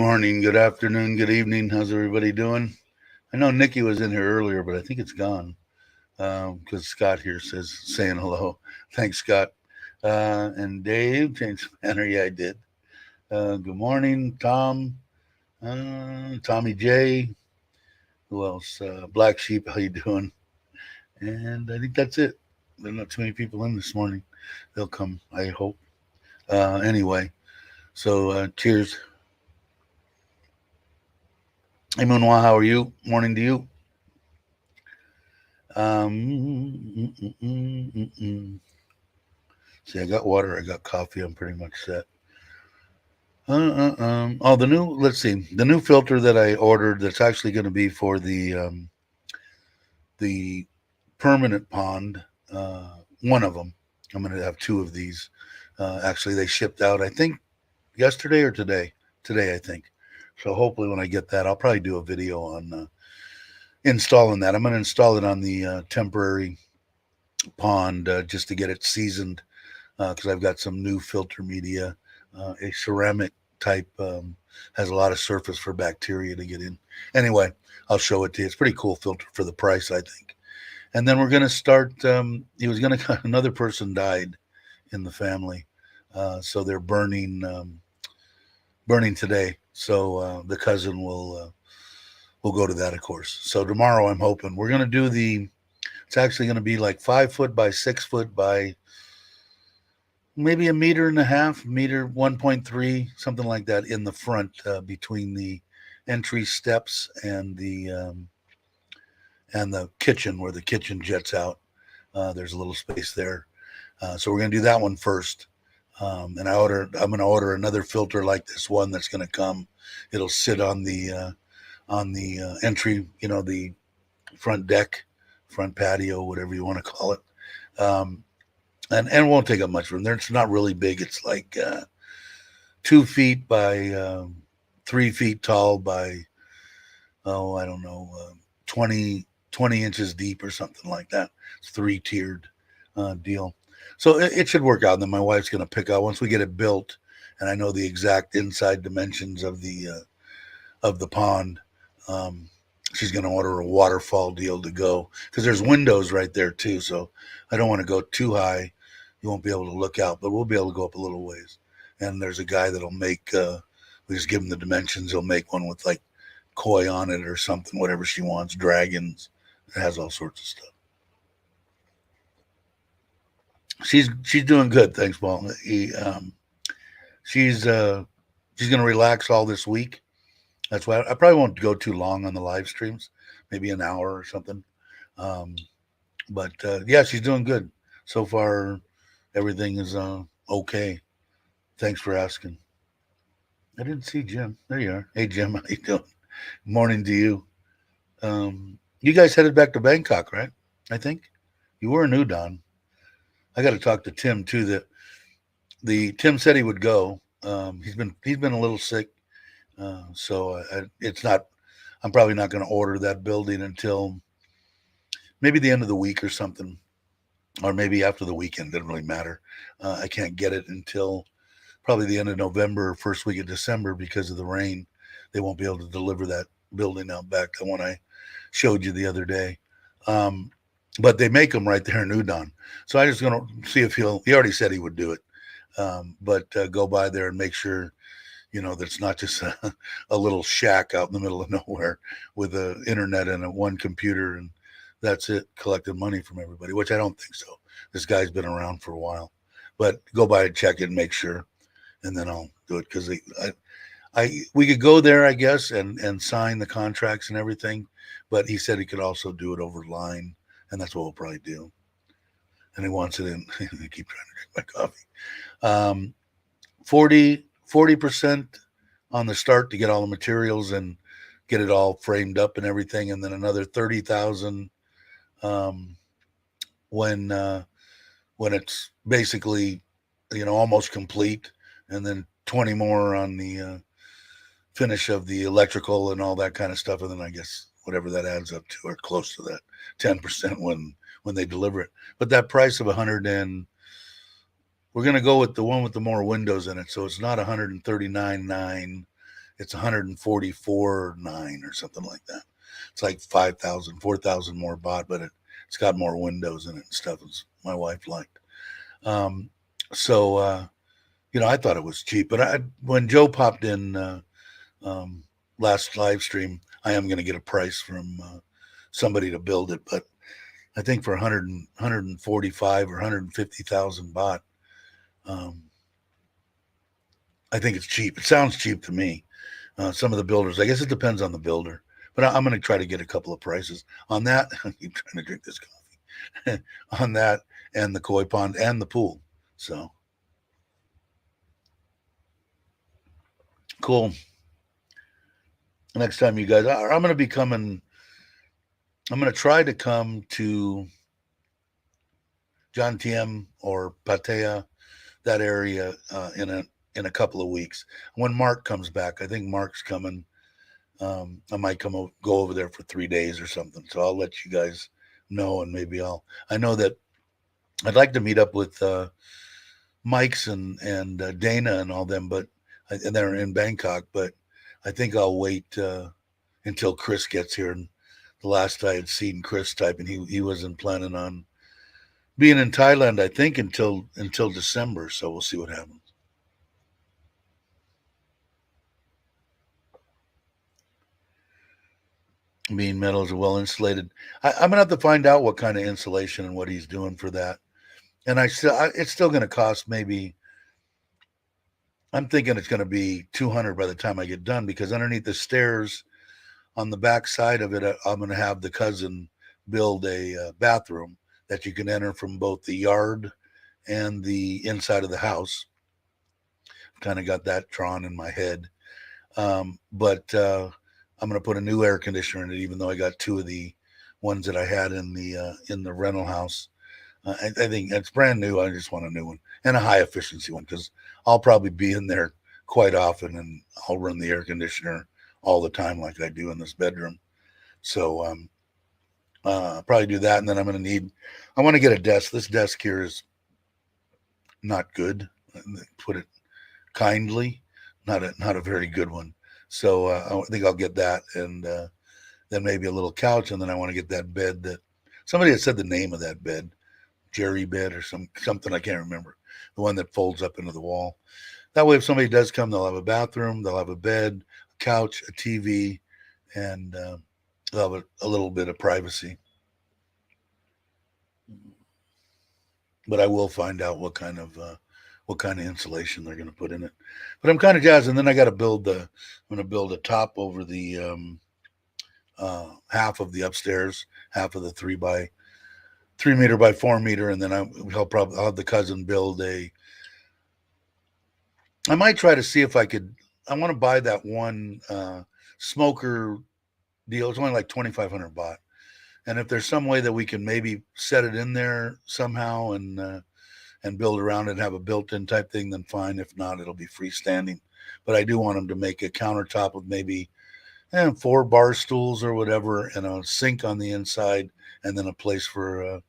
morning, good afternoon, good evening. How's everybody doing? I know Nikki was in here earlier, but I think it's gone because Scott here says saying hello. Thanks, Scott. And Dave, change banner. Yeah, I did. Good morning, Tom, Tommy J. Who else? Black Sheep, how you doing? And I think that's it. There are not too many people in this morning. They'll come, I hope. Anyway, so cheers. Hey, Moonwa, how are you? Morning to you. See, I got water, I got coffee. I'm pretty much set. Oh, the new. Let's see. The new filter that I ordered. That's actually going to be for the permanent pond. One of them. I'm going to have two of these. Actually, they shipped out. I think yesterday or today. Today, I think. So hopefully, when I get that, I'll probably do a video on installing that. I'm going to install it on the temporary pond just to get it seasoned because I've got some new filter media. A ceramic type has a lot of surface for bacteria to get in. Anyway, I'll show it to you. It's a pretty cool filter for the price, I think. And then we're going to start. He was going to. Another person died in the family, so they're burning today. So the cousin will go to that, of course. So tomorrow, I'm hoping we're going to do the. It's actually going to be like 5 foot by 6 foot by maybe a meter and a half, meter 1.3, something like that in the front between the entry steps and the kitchen where the kitchen jets out. There's a little space there, so we're gonna do that one first. And I'm gonna order another filter like this one that's gonna come. It'll sit on the entry, the front deck, front patio, whatever you want to call it. And it won't take up much room. It's not really big. It's like 2 feet by 3 feet tall by I don't know 20 inches deep or something like that. It's 3-tiered deal. So it should work out. And then my wife's going to pick out once we get it built, and I know the exact inside dimensions of the pond. She's going to order a waterfall deal to go because there's windows right there too. So I don't want to go too high. You won't be able to look out, but we'll be able to go up a little ways. And there's a guy that'll make, we just give him the dimensions. He'll make one with like koi on it or something, whatever she wants, dragons. It has all sorts of stuff. She's doing good. Thanks, Paul. She's going to relax all this week. That's why I probably won't go too long on the live streams, maybe an hour or something. But yeah, she's doing good so far. Everything is okay. Thanks for asking. I didn't see Jim. There you are. Hey, Jim, how you doing? Morning to you. You guys headed back to Bangkok, right? I think you were in Udon. I got to talk to Tim too. The Tim said he would go. He's been a little sick, so it's not. I'm probably not going to order that building until maybe the end of the week or something. Or maybe after the weekend, doesn't really matter. I can't get it until probably the end of November or first week of December because of the rain. They won't be able to deliver that building out back, the one I showed you the other day. But they make them right there in Udon. So I'm just going to see if he already said he would do it. But go by there and make sure, that's not just a little shack out in the middle of nowhere with the internet and one computer and that's it, collecting money from everybody, which I don't think so. This guy's been around for a while, but go by and check it and make sure, and then I'll do it because we could go there, I guess, and sign the contracts and everything, but he said he could also do it over line, and that's what we'll probably do. And he wants it in. I keep trying to drink my coffee. 40% on the start to get all the materials and get it all framed up and everything, and then another 30,000. When it's basically almost complete, and then 20 more on the finish of the electrical and all that kind of stuff, and then I guess whatever that adds up to or close to that 10% when they deliver it. But that price of 100 and we're going to go with the one with the more windows in it, so it's not 139.9, it's 144.9 or something like that. It's like 5,000, 4,000 more bought, but it's got more windows in it and stuff, as my wife liked. Um, so, I thought it was cheap. But when Joe popped in um, last live stream, I am going to get a price from somebody to build it. But I think for 145 or 150,000 baht, um, I think it's cheap. It sounds cheap to me. Some of the builders, I guess it depends on the builder. But I'm going to try to get a couple of prices on that. I keep trying to drink this coffee on that, and the koi pond and the pool. So cool. Next time you guys, I'm going to be coming. I'm going to try to come to John Tiem or Pattaya, that area, in a couple of weeks when Mark comes back. I think Mark's coming. I might go over there for 3 days or something. So I'll let you guys know, and maybe I know that I'd like to meet up with Mike's and Dana and all them, and they're in Bangkok. But I think I'll wait until Chris gets here. And the last I had seen Chris type, and he wasn't planning on being in Thailand, I think, until December. So we'll see what happens. Being metals are well insulated. I'm gonna have to find out what kind of insulation and what he's doing for that. And it's still going to cost maybe. I'm thinking it's going to be 200 by the time I get done, because underneath the stairs on the back side of it, I'm going to have the cousin build a bathroom that you can enter from both the yard and the inside of the house. Kind of got that drawn in my head. But I'm going to put a new air conditioner in it, even though I got two of the ones that I had in the rental house. I think it's brand new. I just want a new one and a high efficiency one, because I'll probably be in there quite often, and I'll run the air conditioner all the time like I do in this bedroom. So I'll probably do that, and then I want to get a desk. This desk here is not good. Put it kindly, not a very good one. So I think I'll get that, and then maybe a little couch, and then I want to get that bed that somebody had said the name of that bed. Jerry bed or something, I can't remember, the one that folds up into the wall. That way, if somebody does come, they'll have a bathroom, they'll have a bed, a couch, a TV, and they'll have a little bit of privacy. But I will find out what kind of insulation they're going to put in it. But I'm kind of jazzed, and then I got to I'm going to build a top over the half of the upstairs, half of the 3 meter by 4 meter, and then I'll have the cousin build I might try to see if I could. I want to buy that one smoker deal. It's only like 2,500 baht, and if there's some way that we can maybe set it in there somehow and build around it and have a built-in type thing, then fine. If not, it'll be freestanding. But I do want them to make a countertop with maybe 4 bar stools or whatever, and a sink on the inside, and then a place for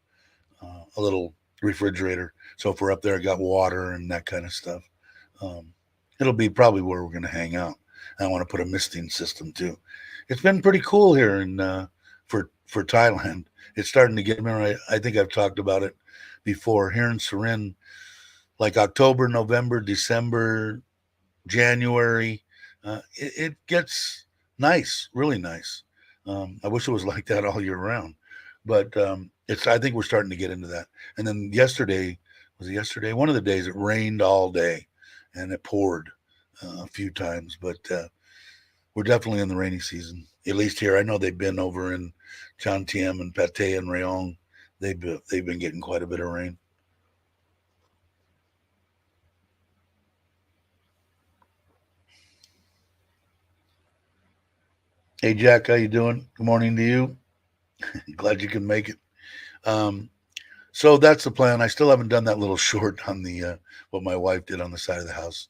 a little refrigerator. So if we're up there, got water and that kind of stuff. It'll be probably where we're going to hang out. And I want to put a misting system too. It's been pretty cool here for Thailand. It's starting to get. I think I've talked about it before. Here in Surin, like October, November, December, January, it gets nice, really nice. I wish it was like that all year round, but I think we're starting to get into that. And then yesterday, was it yesterday? One of the days it rained all day, and it poured a few times. But we're definitely in the rainy season, at least here. I know they've been over in John Tiem and Pattaya and Rayong. They've been getting quite a bit of rain. Hey Jack, how you doing? Good morning to you. Glad you can make it. So that's the plan. I still haven't done that little short on the what my wife did on the side of the house.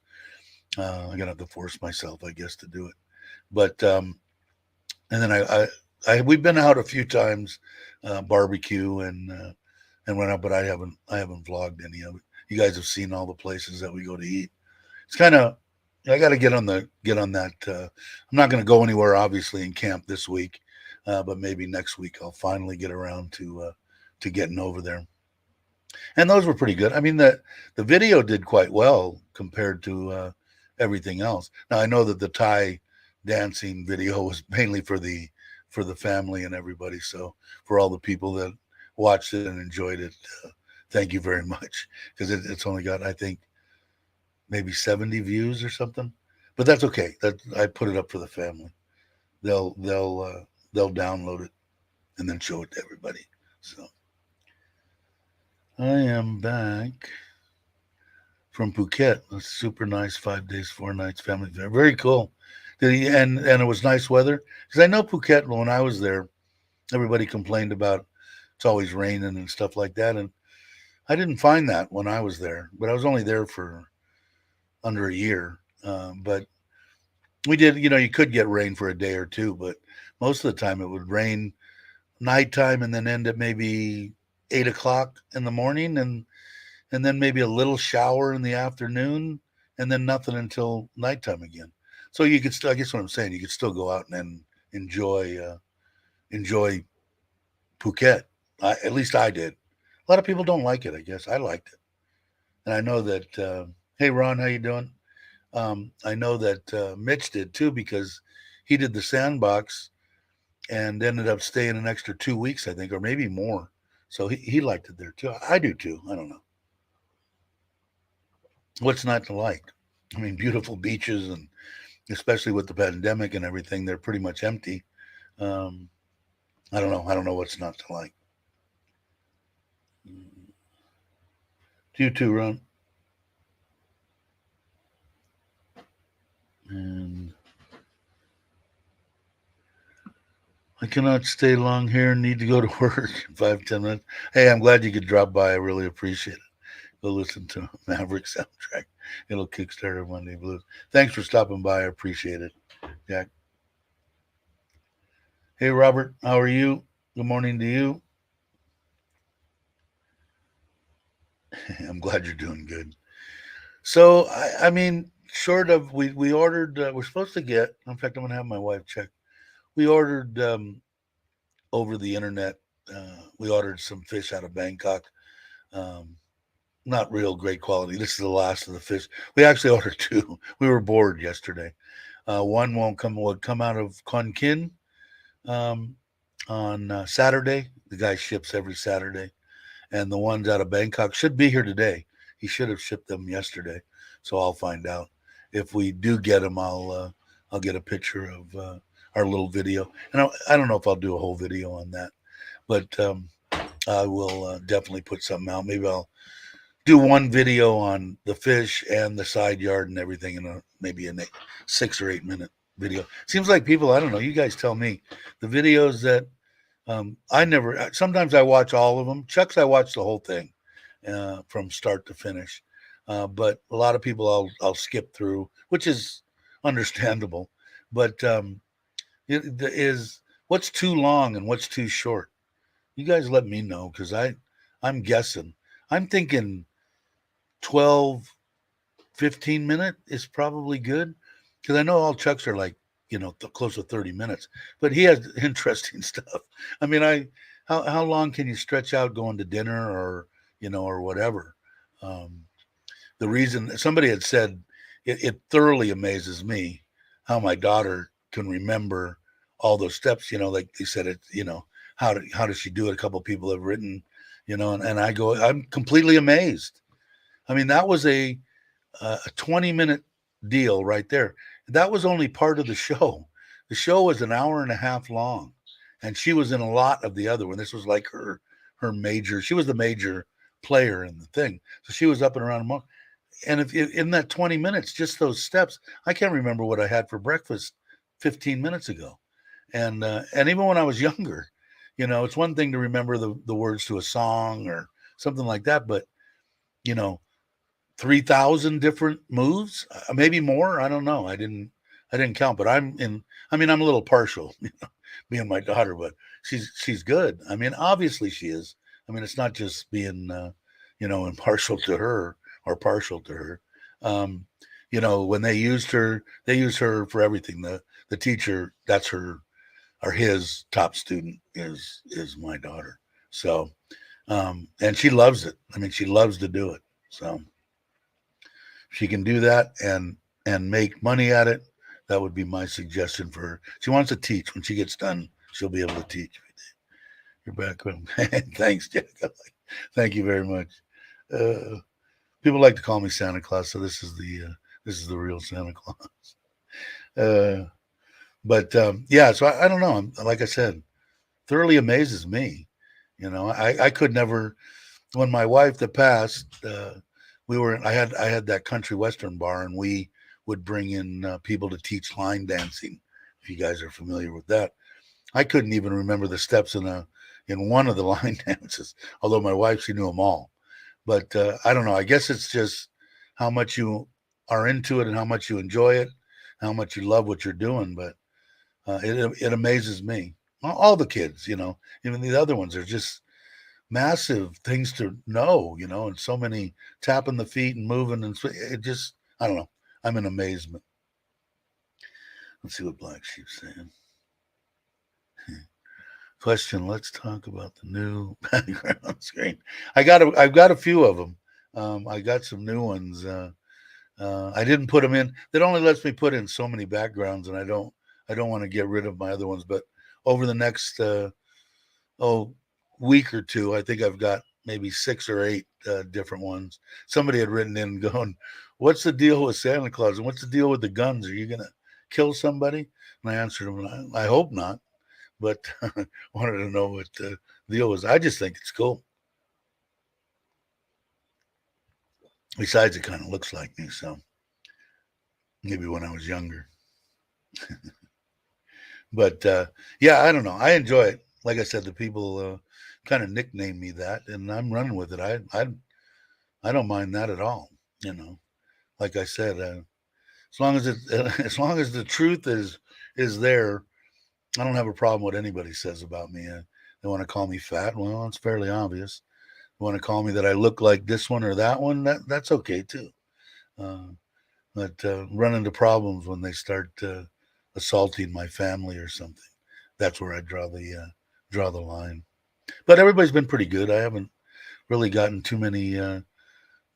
I'm gonna have to force myself, I guess, to do it. But and then we've been out a few times, barbecue and went out, but I haven't vlogged any of it. You guys have seen all the places that we go to eat. It's kind of I got to get on that. I'm not going to go anywhere, obviously, in camp this week, but maybe next week I'll finally get around to getting over there. And those were pretty good. I mean, the video did quite well compared to everything else. Now I know that the Thai dancing video was mainly for the family and everybody. So for all the people that watched it and enjoyed it, thank you very much, because it's only got, I think, maybe 70 views or something. But that's okay. That I put it up for the family. They'll download it and then show it to everybody. So I am back from Phuket. A super nice 5 days, 4 nights family fair. Very cool. And it was nice weather, because I know Phuket, when I was there, everybody complained about it's always raining and stuff like that, and I didn't find that when I was there. But I was only there for under a year. But we did, you could get rain for a day or two, but most of the time it would rain nighttime and then end at maybe 8 o'clock in the morning, and then maybe a little shower in the afternoon, and then nothing until nighttime again. So you could still, I guess what I'm saying, you could still go out and enjoy Phuket. At least I did. A lot of people don't like it. I guess I liked it, and I know that. Hey, Ron, how you doing? I know that Mitch did too, because he did the sandbox and ended up staying an extra 2 weeks, I think, or maybe more. So he liked it there too. I do too. I don't know. What's not to like? I mean, beautiful beaches, and especially with the pandemic and everything, they're pretty much empty. Um, I don't know. I don't know what's not to like. You too, Ron. And I cannot stay long here. Need to go to work in 5, 10 minutes. Hey, I'm glad you could drop by. I really appreciate it. Go listen to Maverick soundtrack. It'll kickstart our Monday Blues. Thanks for stopping by. I appreciate it, Jack. Hey, Robert, how are you? Good morning to you. I'm glad you're doing good. So, I mean, short of we ordered, we're supposed to get. In fact, I'm gonna have my wife check. We ordered over the internet. We ordered some fish out of Bangkok. Um, Not real great quality. This is the last of the fish. We actually ordered two. We were bored yesterday. One would come out of Kon Kin um, on Saturday. The guy ships every Saturday, and the ones out of Bangkok should be here today. He should have shipped them yesterday, so I'll find out. If we do get them, I'll get a picture of our little video, and I don't know if I'll do a whole video on that, but I will definitely put something out. Maybe I'll do one video on the fish and the side yard and everything in maybe a 6 or 8 minute video. Seems like people, I don't know, you guys tell me, the videos that I never, sometimes I watch all of them. Chuck's, I watch the whole thing from start to finish. But a lot of people I'll skip through, which is understandable. But is what's too long and what's too short? You guys let me know, because I'm guessing. I'm thinking 12, 15 minute is probably good, because I know all Chucks are like, close to 30 minutes, but he has interesting stuff. I mean, how long can you stretch out going to dinner, or whatever? Um, the reason somebody had said, it thoroughly amazes me how my daughter can remember all those steps, like they said it, how does she do it? A couple of people have written, and I go, I'm completely amazed. I mean, that was a 20-minute deal right there. That was only part of the show. The show was an hour and a half long, and she was in a lot of the other one. This was like her major. She was the major player in the thing, so she was up and around a month. And if in that 20 minutes, just those steps, I can't remember what I had for breakfast 15 minutes ago. And even when I was younger, it's one thing to remember the words to a song or something like that, but you know 3,000 different moves, maybe more. I don't know. I didn't count, but I mean, I'm a little partial, me and my daughter, but she's good. I mean, obviously she is. I mean, it's not just being, impartial to her or partial to her. Um, when they used her, they use her for everything. The teacher, that's her, or his top student is my daughter. So and she loves it. I mean, she loves to do it. So she can do that and make money at it. That would be my suggestion for her. She wants to teach. When she gets done, she'll be able to teach. You're back. Thanks, Jack. Thank you very much. Uh, People like to call me Santa Claus, so this is the real Santa Claus. Uh, but yeah, so I don't know. Like I said, thoroughly amazes me. I could never. When my wife that passed, I had that country western bar, and we would bring in people to teach line dancing. If you guys are familiar with that, I couldn't even remember the steps in one of the line dances. Although my wife, she knew them all. But I don't know. I guess it's just how much you are into it and how much you enjoy it, how much you love what you're doing. But it amazes me. All the kids, even the other ones are just massive things to know, and so many tapping the feet and moving, and it just, I don't know. I'm in amazement. Let's see what Black Sheep's saying. Question. Let's talk about the new background screen. I've got a few of them. I got some new ones. I didn't put them in. It only lets me put in so many backgrounds, and I don't want to get rid of my other ones. But over the next week or two, I think I've got maybe 6 or 8 different ones. Somebody had written in going, "What's the deal with Santa Claus, and what's the deal with the guns? Are you gonna kill somebody?" And I answered them, I hope not, but wanted to know what the deal was. I just think it's cool. Besides, it kind of looks like me, so maybe when I was younger. But yeah, I don't know. I enjoy it. Like I said, the people kind of nicknamed me that, and I'm running with it. I don't mind that at all. Like I said, as long as it as long as the truth is there, I don't have a problem with what anybody says about me. They want to call me fat. Well, it's fairly obvious. They want to call me that I look like this one or that one. That's okay too. Uh, but run into problems when they start assaulting my family or something. That's where I draw the line. But everybody's been pretty good. I haven't really gotten too many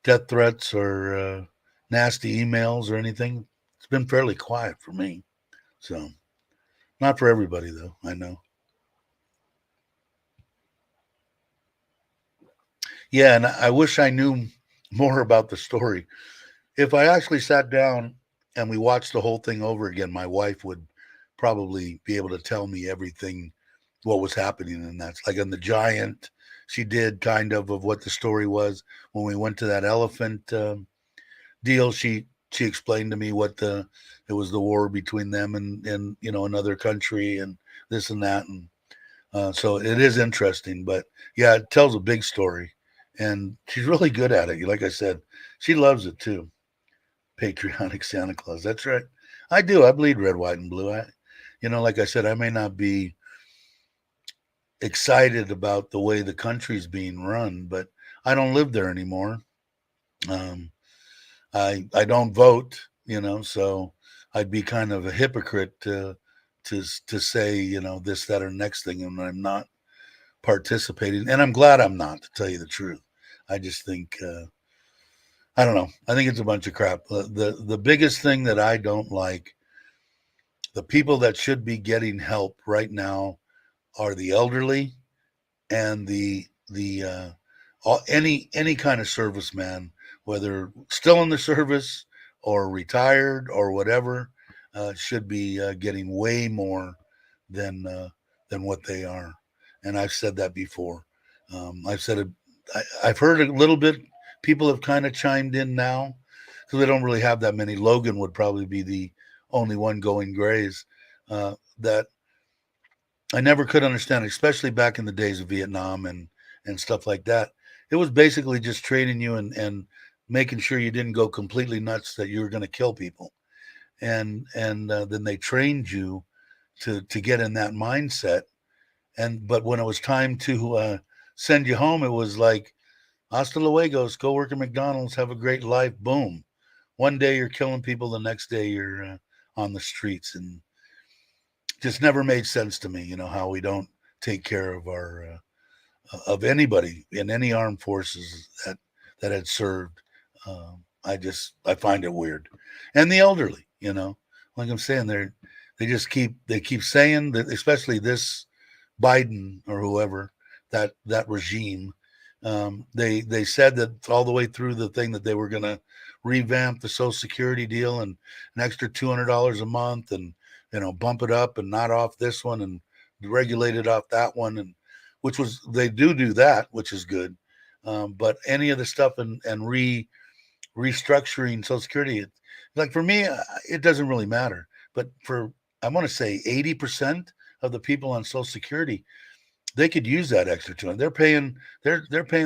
death threats or nasty emails or anything. It's been fairly quiet for me. So, not for everybody, though, I know. Yeah, and I wish I knew more about the story. If I actually sat down and we watched the whole thing over again, my wife would probably be able to tell me everything, what was happening. And that's like on the giant, she did kind of what the story was. When we went to that elephant deal, she explained to me what it was, the war between them and another country and this and that, and so it is interesting. But yeah, it tells a big story, and she's really good at it. Like I said, she loves it too. Patriotic Santa Claus. That's right. I do. I bleed red, white, and blue. Like I said, I may not be excited about the way the country's being run, but I don't live there anymore. Um, I don't vote, so I'd be kind of a hypocrite to say, this, that, or next thing, and I'm not participating. And I'm glad I'm not, to tell you the truth. I just think I don't know. I think it's a bunch of crap. The biggest thing that I don't like, the people that should be getting help right now are the elderly and any kind of serviceman, whether still in the service or retired or whatever, should be getting way more than what they are. And I've said that before. I've said it. I've heard a little bit. People have kind of chimed in now because we don't really have that many. Logan would probably be the only one going grays. That I never could understand, especially back in the days of Vietnam and stuff like that. It was basically just training you and making sure you didn't go completely nuts, that you were going to kill people, and then they trained you to get in that mindset. But when it was time to send you home, it was like, hasta luego, go work at McDonald's, have a great life, boom. one day you're killing people, the next day you're on the streets, and just never made sense to me. How we don't take care of our of anybody in any armed forces that had served. I find it weird, and the elderly. Like I'm saying, they keep saying that, especially this Biden or whoever, that regime. They said that all the way through the thing that they were going to revamp the Social Security deal and an extra $200 a month, and bump it up and not off this one and regulate it off that one, and which was they do that, which is good. But any of the stuff and restructuring Social Security, like for me, it doesn't really matter. But for I want to say 80% of the people on Social Security, they could use that extra 200. They're paying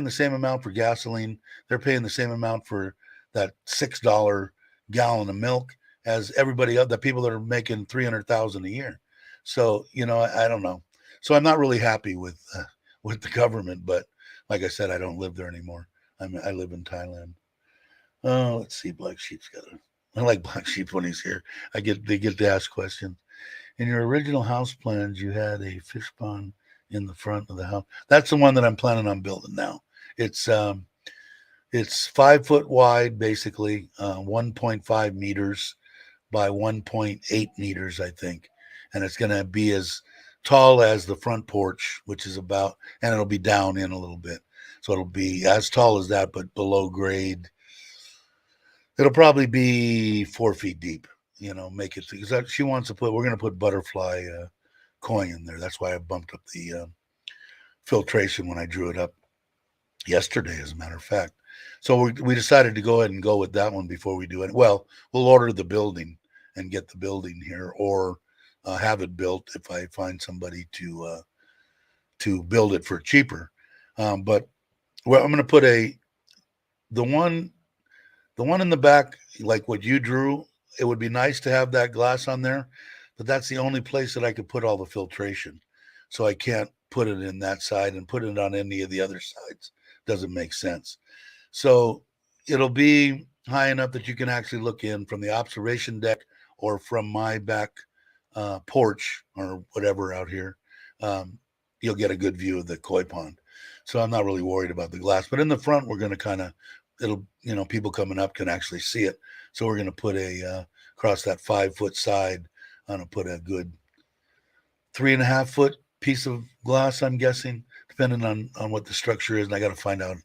the same amount for gasoline. They're paying the same amount for that $6 gallon of milk as everybody else. The people that are making 300,000 a year. So I don't know. So I'm not really happy with the government. But like I said, I don't live there anymore. I live in Thailand. Oh, let's see. Black Sheep's got a. I like Black Sheep when he's here. They get to ask questions. In your original house plans, you had a fish pond in the front of the house. That's the one that I'm planning on building now. It's 5 foot wide, basically, 1.5 meters by 1.8 meters, I think, and it's going to be as tall as the front porch, which is and it'll be down in a little bit, so it'll be as tall as that, but below grade. It'll probably be 4 feet deep. Make it because we're going to put butterfly koi in there. That's why I bumped up the filtration when I drew it up yesterday, as a matter of fact. So we decided to go ahead and go with that one before we do it. Well, we'll order the building and get the building here, or have it built if I find somebody to build it for cheaper. But I'm going to put the one in the back, like what you drew. It would be nice to have that glass on there, but that's the only place that I could put all the filtration. So I can't put it in that side and put it on any of the other sides. Doesn't make sense. So it'll be high enough that you can actually look in from the observation deck or from my back porch or whatever out here. You'll get a good view of the koi pond. So I'm not really worried about the glass. But in the front, we're going to kind of, people coming up can actually see it. So we're going to put across that 5 foot side, I'm going to put a good 3.5 foot piece of glass, I'm guessing, depending on what the structure is. And I got to find out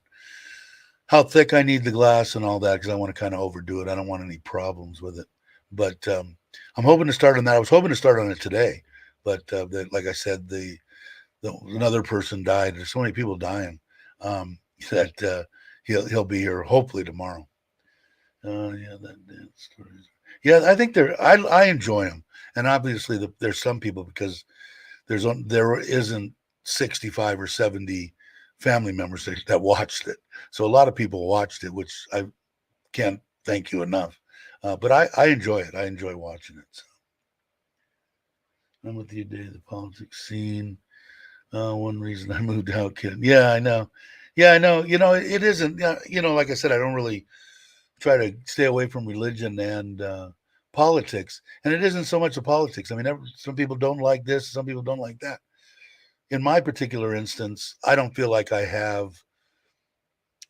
how thick I need the glass and all that, because I want to kind of overdo it. I don't want any problems with it. But I'm hoping to start on that. I was hoping to start on it today, but like I said, another person died. There's so many people dying that he'll be here hopefully tomorrow. Yeah, that dance stories. Yeah, I think I enjoy them, and obviously there's some people, because there isn't 65 or 70 family members that watched it. So a lot of people watched it, which I can't thank you enough. But I enjoy it. I enjoy watching it. So. I'm with you, Dave. The politics scene. One reason I moved out, kid. Yeah, I know. Yeah, I know. It isn't. Like I said, I don't really try to stay away from religion and politics. And it isn't so much the politics. I mean, some people don't like this. Some people don't like that. In my particular instance, I don't feel like I have.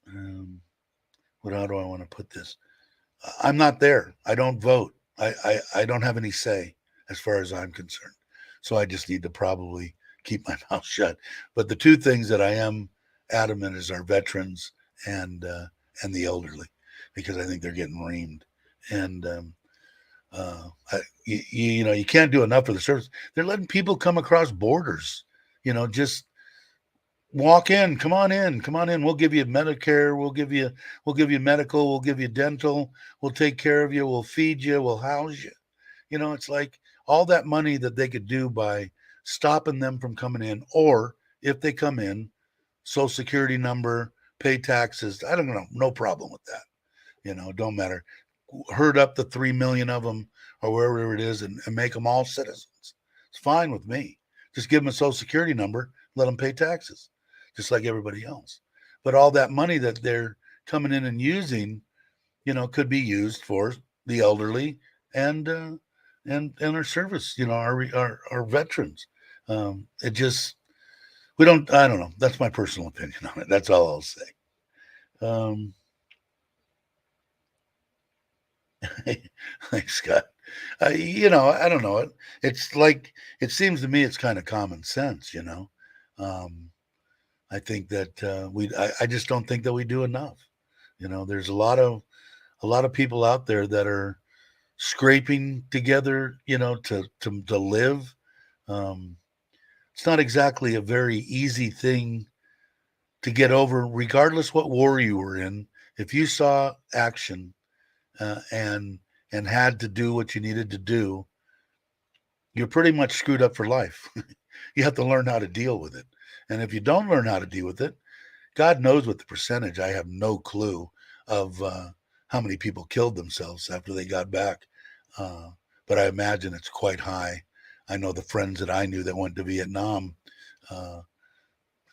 How do I want to put this? I'm not there. I don't vote. I don't have any say as far as I'm concerned. So I just need to probably keep my mouth shut. But the two things that I am adamant is our veterans and the elderly, because I think they're getting reamed. And you can't do enough for the service. They're letting people come across borders. Just walk in. Come on in. Come on in. We'll give you Medicare. We'll give you medical. We'll give you dental. We'll take care of you. We'll feed you. We'll house you. It's like all that money that they could do by stopping them from coming in, or if they come in, Social Security number, pay taxes. I don't know. No problem with that. Don't matter. Herd up the 3 million of them or wherever it is and make them all citizens. It's fine with me. Just give them a Social Security number, let them pay taxes, just like everybody else. But all that money that they're coming in and using could be used for the elderly and and our service, our veterans. It just we don't. I don't know. That's my personal opinion on it. That's all I'll say. Um, Thanks, Scott. I don't know. It's like it seems to me it's kind of common sense. Um, I think that I just don't think that we do enough. There's a lot of people out there that are scraping together, to live. Um, it's not exactly a very easy thing to get over, regardless what war you were in. If you saw action and had to do what you needed to do, you're pretty much screwed up for life. You have to learn how to deal with it. And if you don't learn how to deal with it, God knows what the percentage. I have no clue of how many people killed themselves after they got back. Uh, but I imagine it's quite high. I know the friends that I knew that went to Vietnam, uh,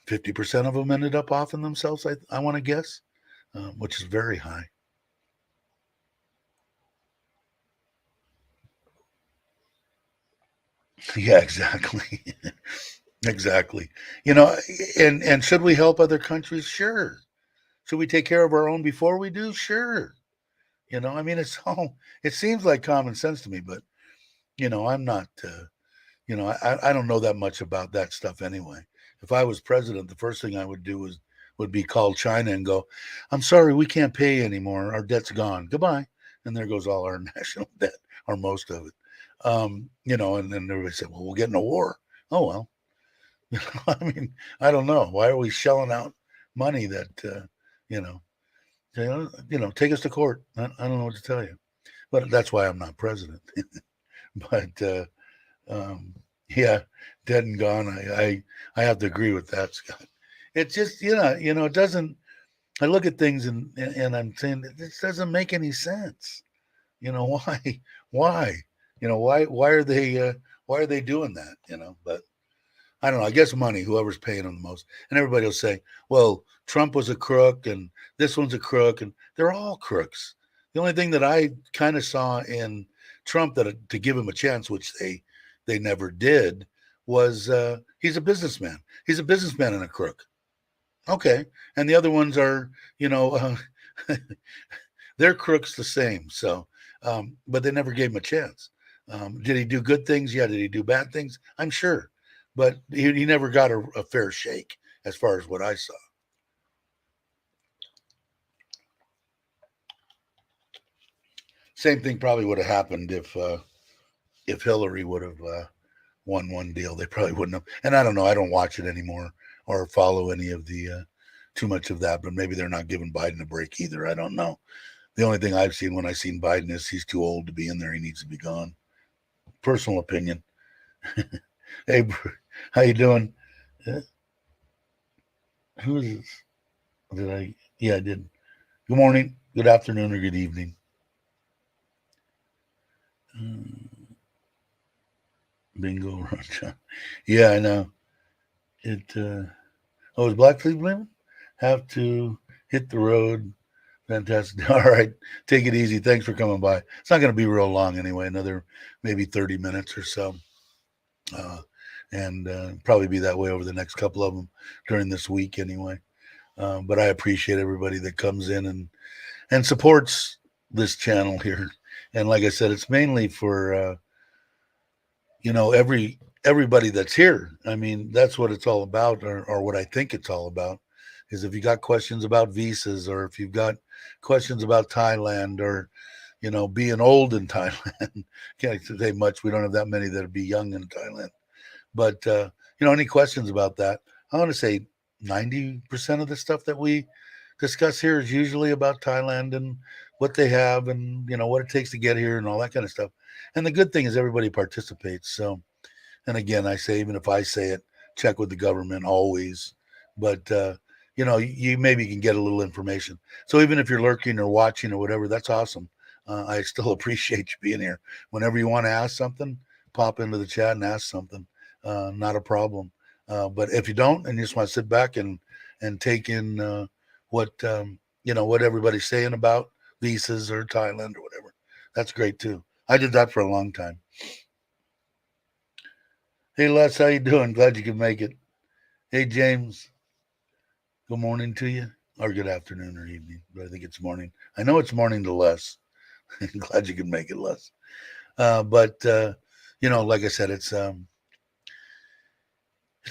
50% of them ended up offing themselves, I want to guess, which is very high. Yeah, exactly. Exactly. You know, and should we help other countries? Sure. Should we take care of our own before we do? Sure. I mean, it seems like common sense to me, but, I'm not, I don't know that much about that stuff anyway. If I was president, the first thing I would do would be call China and go, I'm sorry, we can't pay anymore. Our debt's gone. Goodbye. And there goes all our national debt, or most of it. And then everybody said, well, we'll get in a war. Oh, well, I mean, I don't know. Why are we shelling out money that, you know, take us to court? I don't know what to tell you. But that's why I'm not president. But um, yeah, dead and gone. I have to agree with that, Scott. It's just it doesn't. I look at things and I'm saying this doesn't make any sense. Why? Why? Why are they doing that? But I don't know. I guess money, whoever's paying them the most. And everybody will say, well, Trump was a crook and this one's a crook. And they're all crooks. The only thing that I kind of saw in Trump that to give him a chance, which they never did, was he's a businessman. He's a businessman and a crook. Okay. And the other ones are, they're crooks the same. So, but they never gave him a chance. Did he do good things? Yeah. Did he do bad things? I'm sure, but he never got a fair shake as far as what I saw. Same thing probably would have happened if Hillary would have won one deal. They probably wouldn't have. And I don't know. I don't watch it anymore or follow any of the too much of that. But maybe they're not giving Biden a break either. I don't know. The only thing I've seen when I seen Biden is he's too old to be in there. He needs to be gone. Personal opinion. Hey, how you doing? Uh, who is this? Did I? Yeah, I did. Good morning, good afternoon, or good evening. Uh, Bingo, Ron. Yeah, I know. It. Oh, is Black Fleet Blooming? Have to hit the road. Fantastic. All right, take it easy. Thanks for coming by. It's not going to be real long anyway. Another maybe 30 minutes or so. Uh, and probably be that way over the next couple of them during this week anyway. But I appreciate everybody that comes in and supports this channel here. And like I said, it's mainly for everybody that's here. I mean, that's what it's all about, or what I think it's all about. Is if you got questions about visas, or if you've got questions about Thailand, or being old in Thailand. Can't say much. We don't have that many that'd be young in Thailand. But any questions about that? I want to say 90% of the stuff that we discuss here is usually about Thailand and what they have, and what it takes to get here and all that kind of stuff. And the good thing is everybody participates. So, and again, I say, even if I say it, check with the government always. But you maybe can get a little information. So even if you're lurking or watching or whatever, that's awesome. I still appreciate you being here. Whenever you want to ask something, pop into the chat and ask something. Not a problem. But if you don't and you just want to sit back and take in what what everybody's saying about visas or Thailand or whatever. That's great too. I did that for a long time. Hey Les, how you doing? Glad you could make it. Hey James, good morning to you, or good afternoon or evening, but I think it's morning. I know it's morning to Les. Glad you could make it, Les. But like I said, it's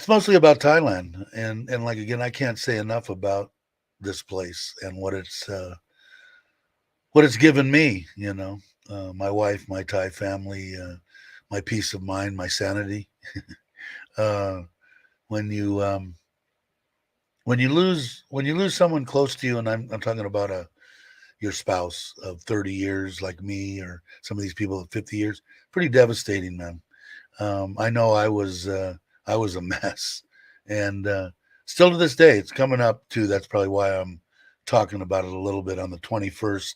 mostly about Thailand, and like again, I can't say enough about this place and what it's given me. My wife, my Thai family, my peace of mind, my sanity. Uh, when you when you lose someone close to you, and I'm talking about a your spouse of 30 years like me, or some of these people of 50 years, pretty devastating, man. I know I was a mess, and still to this day, it's coming up too. That's probably why I'm talking about it a little bit. On the 21st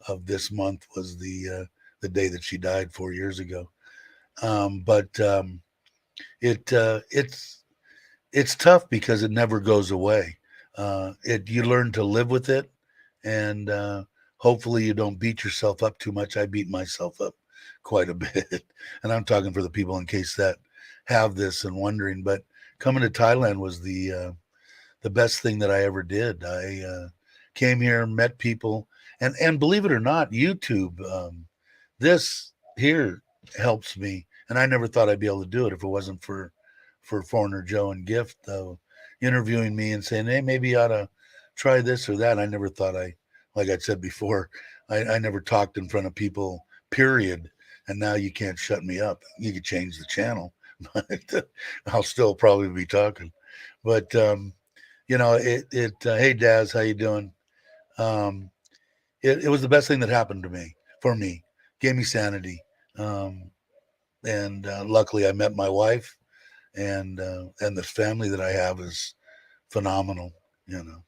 of this month was the day that she died 4 years ago. But it's tough because it never goes away. It You learn to live with it, and hopefully you don't beat yourself up too much. I beat myself up quite a bit, and I'm talking for the people in case that have this and wondering. But coming to Thailand was the best thing that I ever did. I came here, met people, and believe it or not, YouTube. This here helps me, and I never thought I'd be able to do it if it wasn't for Foreigner Joe and Gift, though, interviewing me and saying, "Hey, maybe you ought to try this or that." I never thought like I said before, I never talked in front of people. Period. And now you can't shut me up. You could change the channel, but I'll still probably be talking. But hey Daz, how you doing? Um, it was the best thing that happened to me, for me. Gave me sanity. Um, and luckily I met my wife, and the family that I have is phenomenal, you know.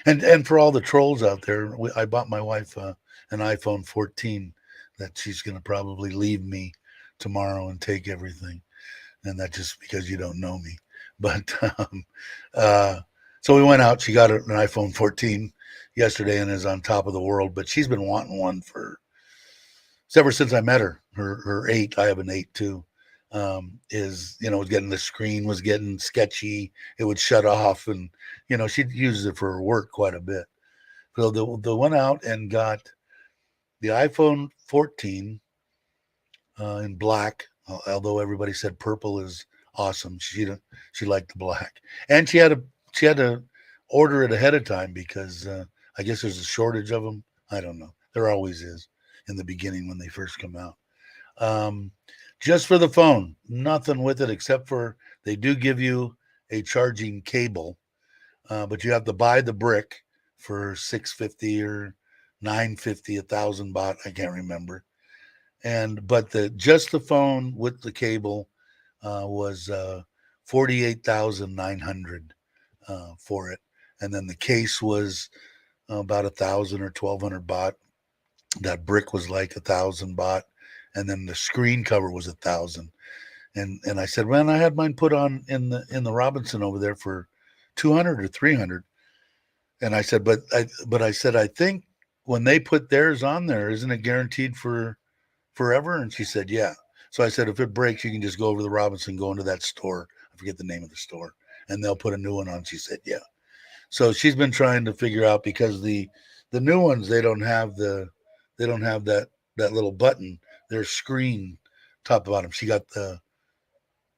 And for all the trolls out there, I bought my wife an iPhone 14 that she's going to probably leave me tomorrow and take everything, and that's just because you don't know me. But uh, so we went out. She got an iPhone 14 yesterday and is on top of the world. But she's been wanting one for ever since I met her. Her eight, I have an eight too. Is was getting the screen was getting sketchy. It would shut off, and she uses it for her work quite a bit. So the went out and got the iPhone 14 in black. Although everybody said purple is awesome, she liked the black, and she had to order it ahead of time because I guess there's a shortage of them. I don't know. There always is in the beginning when they first come out. Um, just for the phone, nothing with it except for they do give you a charging cable, but you have to buy the brick for 650 or 950, 1,000 baht. I can't remember. And but the just the phone with the cable was 48,900 for it, and then the case was about 1,000 or 1,200 baht. That brick was like 1,000 baht, and then the screen cover was 1,000. And I said, "Man, I had mine put on in the Robinson over there for 200 or 300." And I said, but I said, I think when they put theirs on there, isn't it guaranteed for forever? And she said, yeah. So I said, if it breaks, you can just go over to the Robinson, go into that store. I forget the name of the store, and they'll put a new one on. She said, yeah. So she's been trying to figure out because the new ones they don't have that little button. They're screen top to bottom. She got the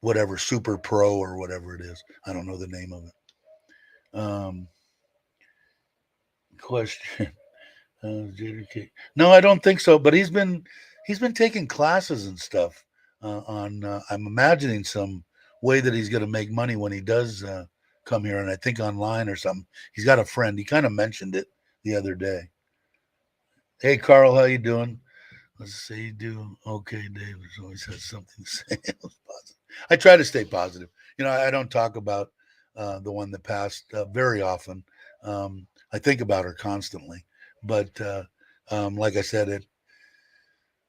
whatever Super Pro or whatever it is. I don't know the name of it. Question. JDK. No, I don't think so. But he's been taking classes and stuff on. I'm imagining some way that he's going to make money when he does come here, and I think online or something. He's got a friend. He kind of mentioned it the other day. Hey, Carl, how you doing? Let's say you do okay. David always has something to say. I try to stay positive. I don't talk about the one that passed very often. I think about her constantly, but like I said,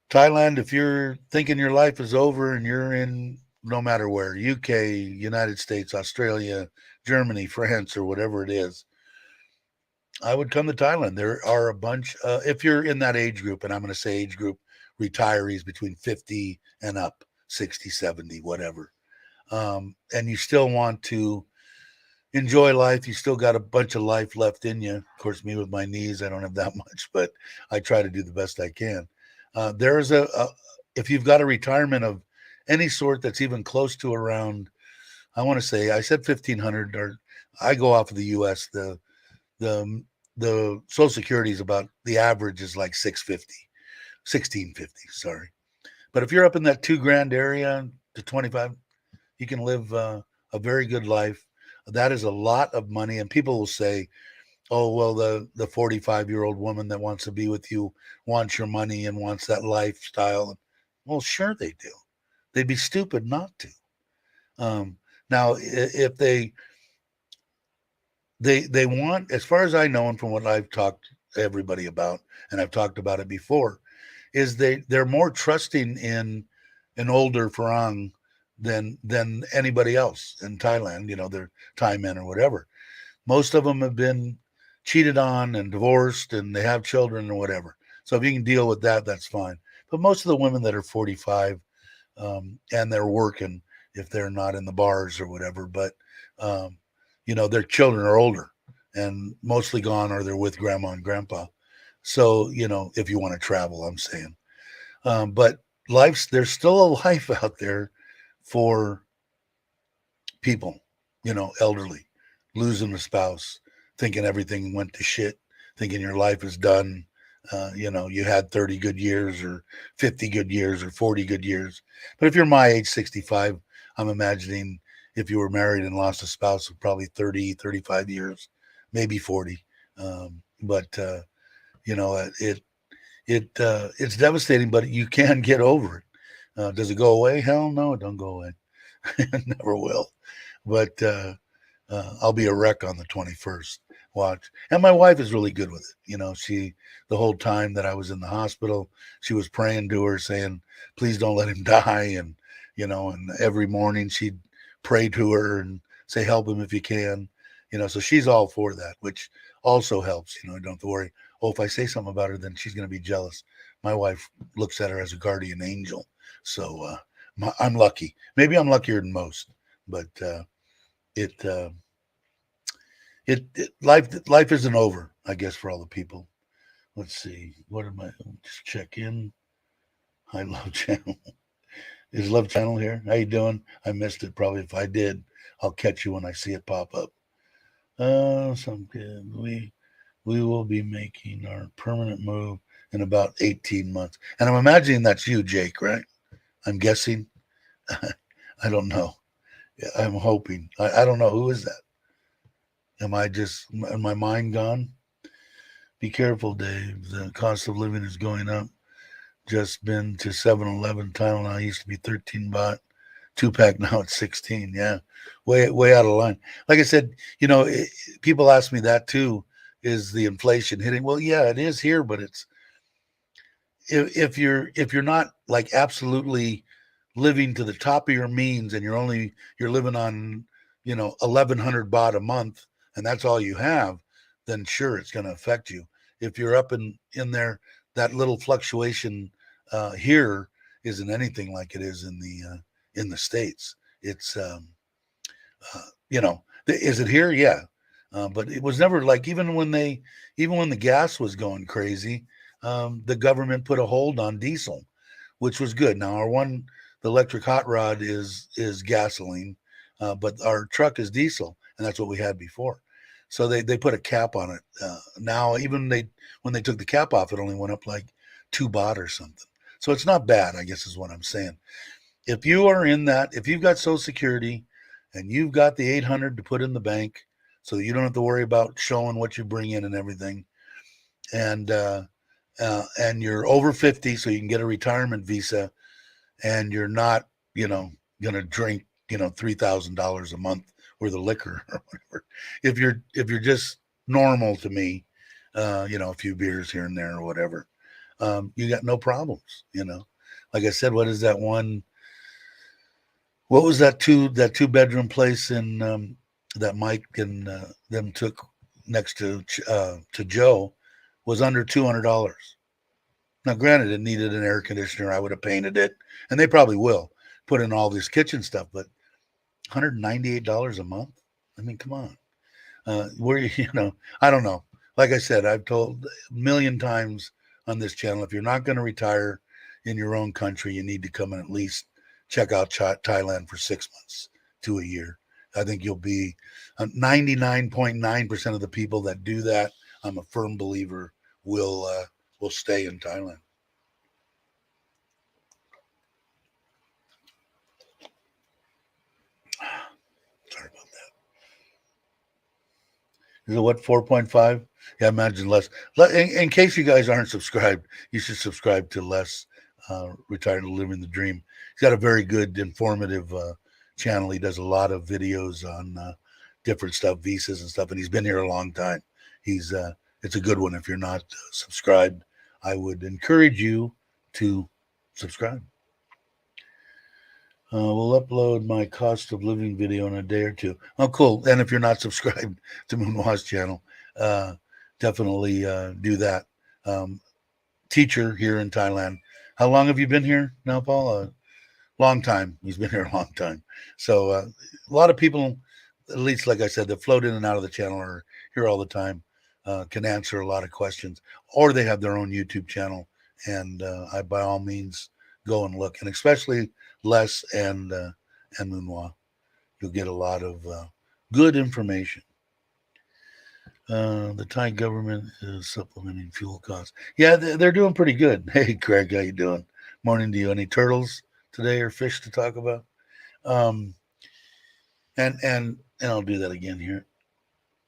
Thailand. If you're thinking your life is over and you're in no matter where, UK, United States, Australia, Germany, France, or whatever it is, I would come to Thailand. There are a bunch, if you're in that age group, and I'm going to say age group retirees between 50 and up, 60, 70, whatever. And you still want to enjoy life. You still got a bunch of life left in you. Of course, me with my knees, I don't have that much, but I try to do the best I can. There's if you've got a retirement of any sort that's even close to around, I want to say, I said 1,500, or I go off of the U.S. The the Social Security is about, the average is like 650, 1650. Sorry, but if you're up in that 2 grand area to 25, you can live a very good life. That is a lot of money, and people will say, "Oh, well, the 45-year-old woman that wants to be with you wants your money and wants that lifestyle." Well, sure they do. They'd be stupid not to. Now, if they want, as far as I know, and from what I've talked to everybody about, and I've talked about it before, is they're more trusting in an older Farang than anybody else in Thailand. They're Thai men or whatever. Most of them have been cheated on and divorced, and they have children or whatever. So if you can deal with that, that's fine. But most of the women that are 45, and they're working, if they're not in the bars or whatever, but um, their children are older and mostly gone, or they're with grandma and grandpa. So if you want to travel, I'm saying, but there's still a life out there for people, elderly, losing a spouse, thinking everything went to shit, thinking your life is done. You had 30 good years or 50 good years or 40 good years. But if you're my age, 65, I'm imagining if you were married and lost a spouse, probably 30, 35 years, maybe 40. But it's devastating, but you can get over it. Does it go away? Hell no, it don't go away. It never will. But I'll be a wreck on the 21st. Watch. And my wife is really good with it. The whole time that I was in the hospital, she was praying to her, saying, please don't let him die. And every morning she'd pray to her and say, help him if you can. So she's all for that, which also helps. You don't have to worry. Oh, if I say something about her, then she's going to be jealous. My wife looks at her as a guardian angel. So I'm lucky. Maybe I'm luckier than most, but it, uh, life isn't over, I guess, for all the people. Let's see. What am I? Just check in. Hi, Love Channel. Is Love Channel here? How you doing? I missed it. Probably if I did, I'll catch you when I see it pop up. Some good. We will be making our permanent move in about 18 months. And I'm imagining that's you, Jake, right? I'm guessing. I don't know. I'm hoping. I don't know. Who is that? Am my mind gone? Be careful, Dave. The cost of living is going up. Just been to 7-Eleven. Tylenol used to be 13 baht. 2-pack now it's 16. Yeah, way out of line. Like I said, people ask me that too. Is the inflation hitting? Well, yeah, it is here, but it's if you're not like absolutely living to the top of your means, and you're living on 1,100 baht a month, and that's all you have, then sure, it's going to affect you. If you're up in there, that little fluctuation here isn't anything like it is in the States. It's is it here? Yeah. But it was never like, even when the gas was going crazy, the government put a hold on diesel, which was good. Now the electric hot rod is gasoline, but our truck is diesel, and that's what we had before. So they put a cap on it. Now even when they took the cap off, it only went up like 2 baht or something. So it's not bad, I guess is what I'm saying. If you've got Social Security and you've got the 800 to put in the bank, so that you don't have to worry about showing what you bring in and everything, and you're over 50, so you can get a retirement visa, and you're not, going to drink, $3,000 a month worth of liquor or whatever. If you're just normal to me, a few beers here and there or whatever, you got no problems. Like I said, what is that one? What was that two bedroom place in that Mike and them took next to Joe was under $200. Now, granted, it needed an air conditioner. I would have painted it, and they probably will put in all this kitchen stuff. But $198 a month? I mean, come on. Where I don't know. Like I said, I've told a million times on this channel, if you're not going to retire in your own country, you need to come and at least check out Thailand for 6 months to a year. I think you'll be 99.9% of the people that do that. I'm a firm believer will stay in Thailand. Sorry about that. Is it what, 4.5? Yeah, imagine less. In case you guys aren't subscribed, you should subscribe to Les, Retired to Living the Dream. He's got a very good, informative channel. He does a lot of videos on different stuff, visas and stuff, and he's been here a long time. It's a good one. If you're not subscribed, I would encourage you to subscribe. We'll upload my cost of living video in a day or two. Oh, cool. And if you're not subscribed to Moonwa's channel, definitely do that. Teacher here in Thailand. How long have you been here now, Paul? Long time. He's been here a long time. So a lot of people, at least like I said, that float in and out of the channel are here all the time, can answer a lot of questions, or they have their own YouTube channel. And I, by all means, go and look. And especially Les and Moonwa, you'll get a lot of good information. The Thai government is supplementing fuel costs. Yeah, they're doing pretty good. Hey, Craig, how you doing? Morning to you. Any turtles today or fish to talk about? And I'll do that again here.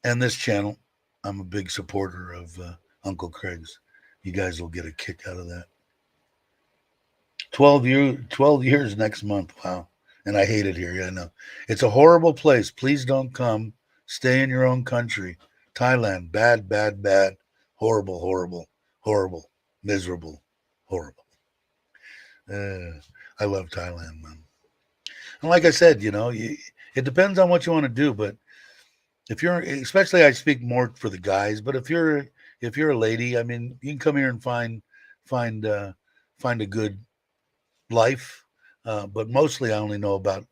And this channel, I'm a big supporter of Uncle Craig's. You guys will get a kick out of that. 12 years next month. Wow. And I hate it here. Yeah, I know. It's a horrible place. Please don't come. Stay in your own country. Thailand, bad, bad, bad. Horrible, horrible, horrible, miserable, horrible. I love Thailand, man. And like I said, it depends on what you want to do. But if you're, especially I speak more for the guys, but if you're a lady, I mean, you can come here and find a good life. But mostly I only know about,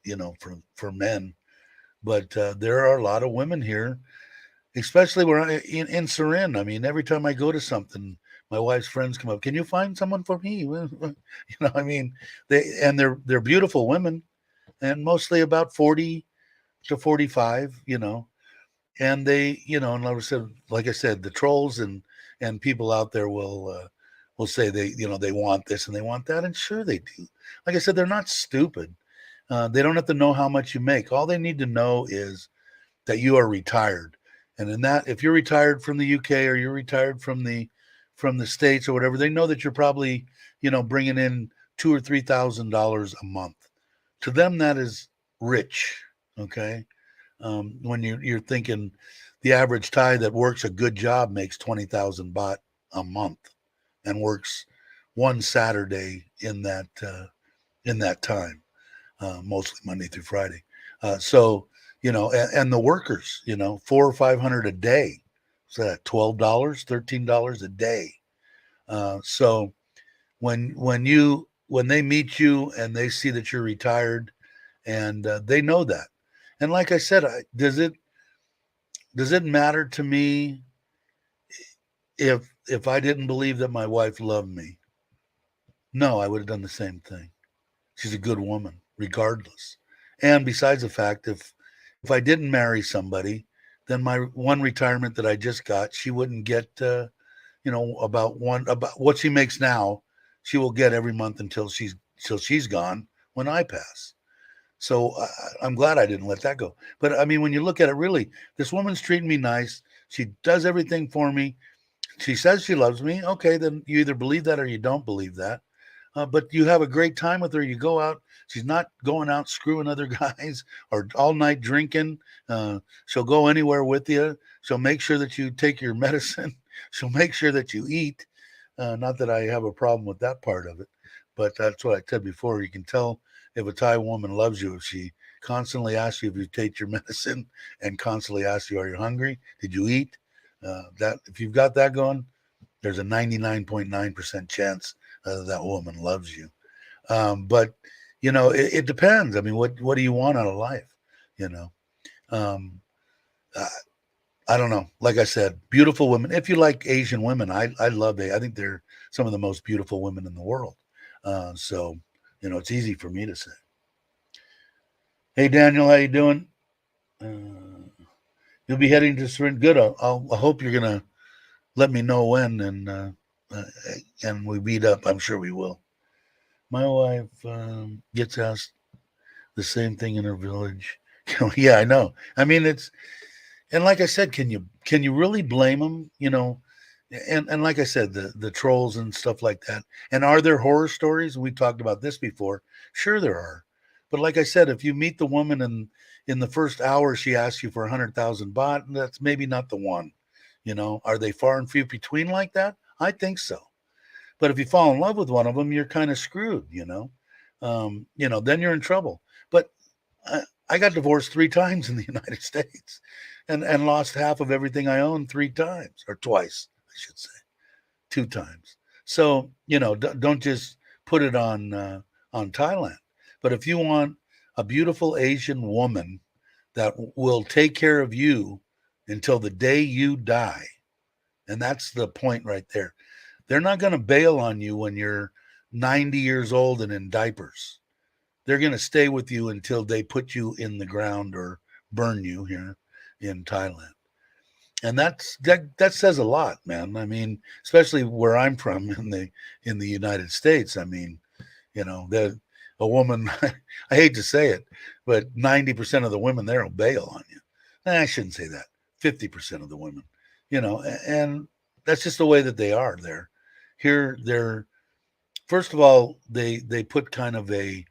for men. But there are a lot of women here, especially where in Surin. I mean, every time I go to something, my wife's friends come up. Can you find someone for me? I mean, they're beautiful women, and mostly about 40 to 45. And they, and like I said, the trolls and people out there will say they want this and they want that, and sure they do. Like I said, they're not stupid. They don't have to know how much you make. All they need to know is that you are retired. And in that, if you're retired from the UK or you're retired from the States or whatever, they know that you're probably, bringing in $2,000 or $3,000 a month. To them, that is rich. Okay. When you're thinking the average Thai that works a good job makes 20,000 baht a month and works one Saturday in that time, mostly Monday through Friday. So, and the workers, 400 or 500 a day. So that $12, $13 a day. So when they meet you and they see that you're retired, and they know that. And like I said, does it matter to me if I didn't believe that my wife loved me? No, I would have done the same thing. She's a good woman, regardless. And besides the fact, if I didn't marry somebody, then my one retirement that I just got, she wouldn't get, about what she makes now, she will get every month until she's gone when I pass. So I'm glad I didn't let that go. But I mean, when you look at it, really, this woman's treating me nice. She does everything for me. She says she loves me. Okay, then you either believe that or you don't believe that. But you have a great time with her. You go out. She's not going out screwing other guys or all night drinking. She'll go anywhere with you. She'll make sure that you take your medicine. She'll make sure that you eat. Not that I have a problem with that part of it, but that's what I said before. You can tell if a Thai woman loves you if she constantly asks you if you take your medicine and constantly asks you, are you hungry? Did you eat? That if you've got that going, there's a 99.9% chance that woman loves you. But it depends. I mean, what do you want out of life? You know, um, I, I don't know. Like I said, beautiful women. If you like Asian women, I love it. I think they're some of the most beautiful women in the world. So it's easy for me to say. Hey Daniel, how you doing? You'll be heading to Serenity. Good. I hope you're gonna let me know when, uh, and we meet up. I'm sure we will. My wife gets asked the same thing in her village. Yeah, I know. I mean, and like I said, can you really blame them? And like I said, the trolls and stuff like that. And are there horror stories? We talked about this before. Sure, there are. But like I said, if you meet the woman and in the first hour she asks you for 100,000 baht, that's maybe not the one. Are they far and few between like that? I think so. But if you fall in love with one of them, you're kind of screwed. Then you're in trouble. But I got divorced 3 times in the United States, and lost half of everything I owned 3 times, or twice, I should say, 2 times. So don't just put it on Thailand. But if you want a beautiful Asian woman that will take care of you until the day you die, and that's the point right there. They're not going to bail on you when you're 90 years old and in diapers. They're going to stay with you until they put you in the ground or burn you here in Thailand. And that says a lot, man. I mean, especially where I'm from in the United States. I mean, that a woman, I hate to say it, but 90% of the women there will bail on you. I shouldn't say that. 50% of the women, and that's just the way that they are there. Here, they're first of all, they put kind of a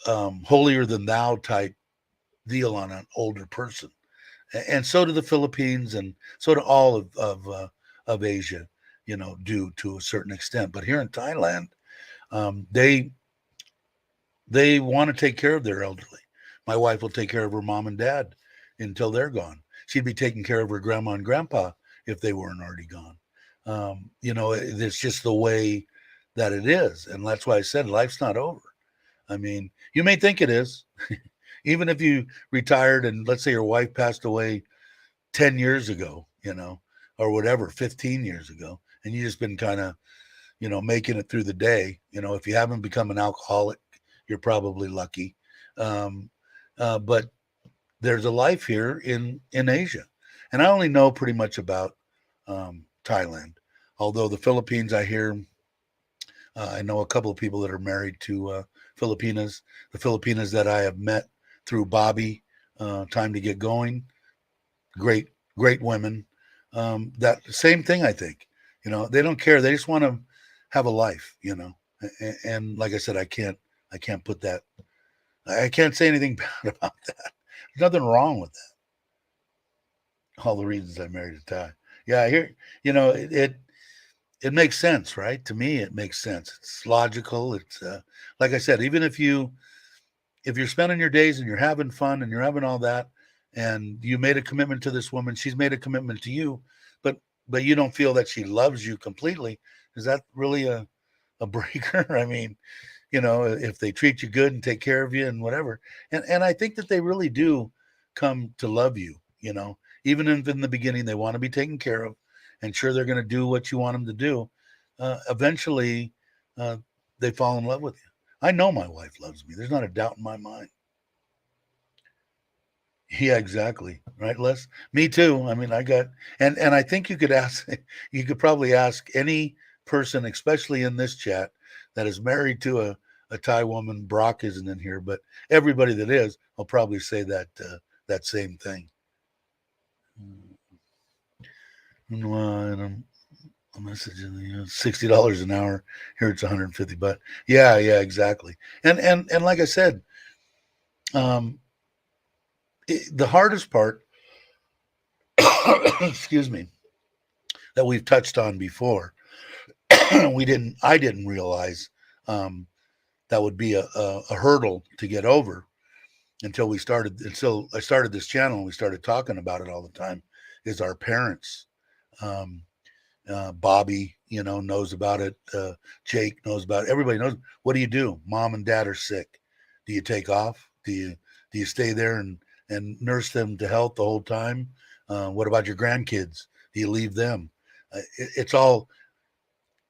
holier than thou type deal on an older person, and so do the Philippines, and so do all of Asia, do to a certain extent. But here in Thailand, they want to take care of their elderly. My wife will take care of her mom and dad until they're gone. She'd be taking care of her grandma and grandpa if they weren't already gone. It's just the way that it is, and that's why I said life's not over. I mean, you may think it is. Even if you retired and let's say your wife passed away 10 years ago, or whatever, 15 years ago, and you just been kind of, making it through the day. If you haven't become an alcoholic, you're probably lucky. Um, but there's a life here in Asia. And I only know pretty much about Thailand. Although the Philippines, I know a couple of people that are married to Filipinas. The Filipinas that I have met through Bobby, Time to Get Going, great, great women. That same thing, I think. They don't care. They just want to have a life. And like I said, I can't put that. I can't say anything bad about that. There's nothing wrong with that. All the reasons I married a Thai. Yeah, here, it makes sense, right? To me, it makes sense. It's logical. It's like I said, even if you're spending your days and you're having fun and you're having all that, and you made a commitment to this woman, she's made a commitment to you, but you don't feel that she loves you completely. Is that really a breaker? I mean, if they treat you good and take care of you and whatever, and I think that they really do come to love you. Even if in the beginning they want to be taken care of, and sure they're going to do what you want them to do. Eventually, uh, they fall in love with you. I know my wife loves me. There's not a doubt in my mind. Yeah, exactly. Right, Les? Me too. I mean, I got and I think you could ask you could probably ask any person, especially in this chat, that is married to a Thai woman. Brock isn't in here, but everybody that is, will probably say that same thing. And a message in $60 an hour. Here it's 150, but yeah, exactly. And like I said, um, the hardest part, excuse me, that we've touched on before, I didn't realize um, that would be a hurdle to get over until I started this channel and we started talking about it all the time. is our parents. Um, Bobby, knows about it. Jake knows about it. Everybody knows. What do? Mom and dad are sick. Do you take off? Do you stay there and nurse them to health the whole time? What about your grandkids? Do you leave them? It's all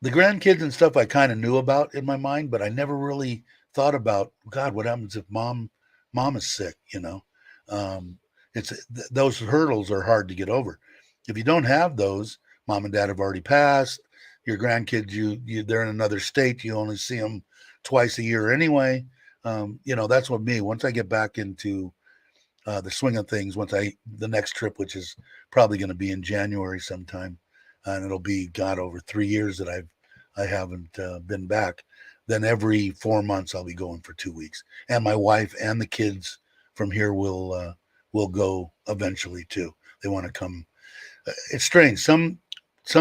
the grandkids and stuff I kind of knew about in my mind, but I never really thought about, God, what happens if mom is sick? Um, those hurdles are hard to get over. If you don't have those, mom and dad have already passed. Your grandkids, they're in another state. You only see them twice a year anyway. That's what me. Once I get back into the swing of things, the next trip, which is probably going to be in January sometime, and it'll be over 3 years that I haven't been back. Then every 4 months I'll be going for 2 weeks, and my wife and the kids from here will go eventually too. They want to come. It's strange. Some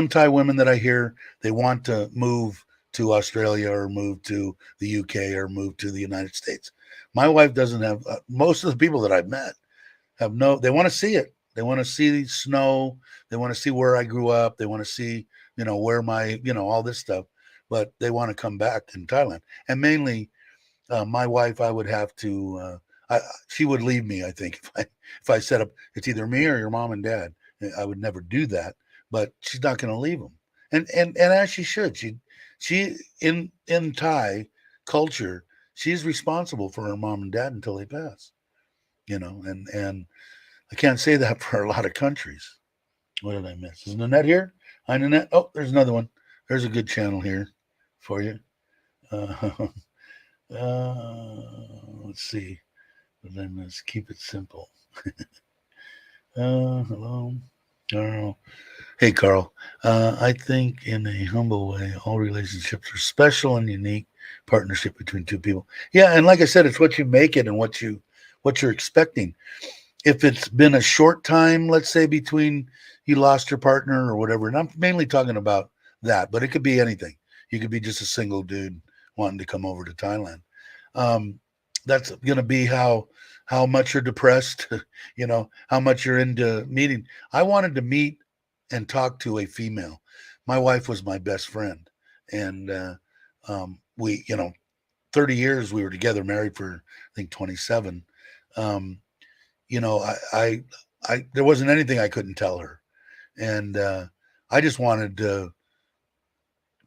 Thai women that I hear, they want to move to Australia or move to the UK or move to the United States. My wife doesn't have most of the people that I've met they want to see it. They want to see snow. They want to see where I grew up. They want to see, where all this stuff, but they want to come back in Thailand. And mainly, my wife, I would have to, she would leave me, I think, if I set up, it's either me or your mom and dad. I would never do that, but she's not going to leave them. And as she should, she in Thai culture, she's responsible for her mom and dad until they pass, and I can't say that for a lot of countries. What did I miss? Is Nanette here? Hi, Nanette. Oh, there's another one. There's a good channel here for you. Uh, let's see. What did I miss? Keep it simple. Hello. Carl. Hey, Carl. I think in a humble way, all relationships are special and unique partnership between two people. Yeah, and like I said, it's what you make it and what you're expecting. If it's been a short time, let's say between you lost your partner or whatever, and I'm mainly talking about that, but it could be anything. You could be just a single dude wanting to come over to Thailand. Um, that's going to be how much you're depressed, how much you're into meeting. I wanted to meet and talk to a female. My wife was my best friend, and we, 30 years we were together, married for I think 27. Um, there wasn't anything I couldn't tell her, and I just wanted to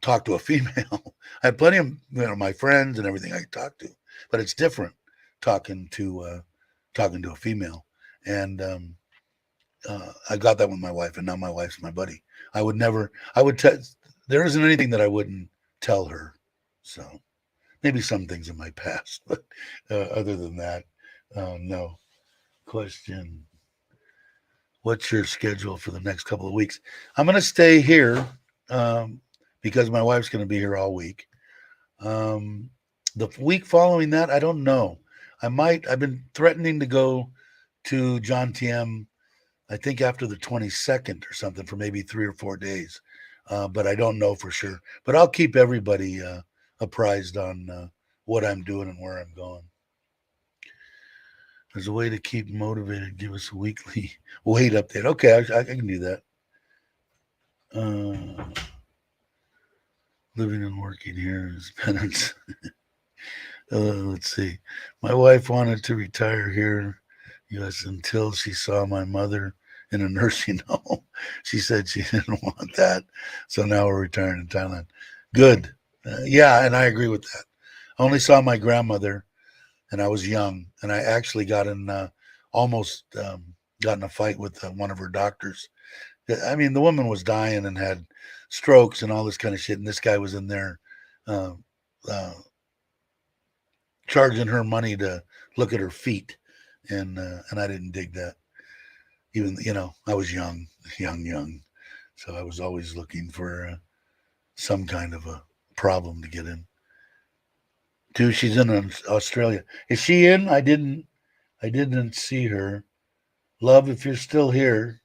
talk to a female. I have plenty of my friends and everything I can talk to, but it's different talking to a female, and I got that with my wife, and now my wife's my buddy. I would never. I would tell. There isn't anything that I wouldn't tell her. So maybe some things in my past, but other than that, no. Question: what's your schedule for the next couple of weeks? I'm going to stay here um, because my wife's going to be here all week. Um, the week following that, I don't know. I've been threatening to go to John TM, I think after the 22nd or something for maybe 3 or 4 days. But I don't know for sure. But I'll keep everybody apprised on what I'm doing and where I'm going. There's a way to keep motivated. Give us a weekly weight update. Okay, I can do that. Uh, living and working here is penance. Let's see. My wife wanted to retire here, U.S., until she saw my mother in a nursing home. She said she didn't want that. So now we're retiring in Thailand. Good. Yeah, and I agree with that. I only saw my grandmother, and I was young, and I actually almost got in a fight with one of her doctors. I mean, the woman was dying and had strokes and all this kind of shit, and this guy was in there uh, uh, charging her money to look at her feet, and I didn't dig that. Even I was young, so I was always looking for some kind of a problem to get in. Two, she's in Australia. Is she in? I didn't see her. Love, if you're still here,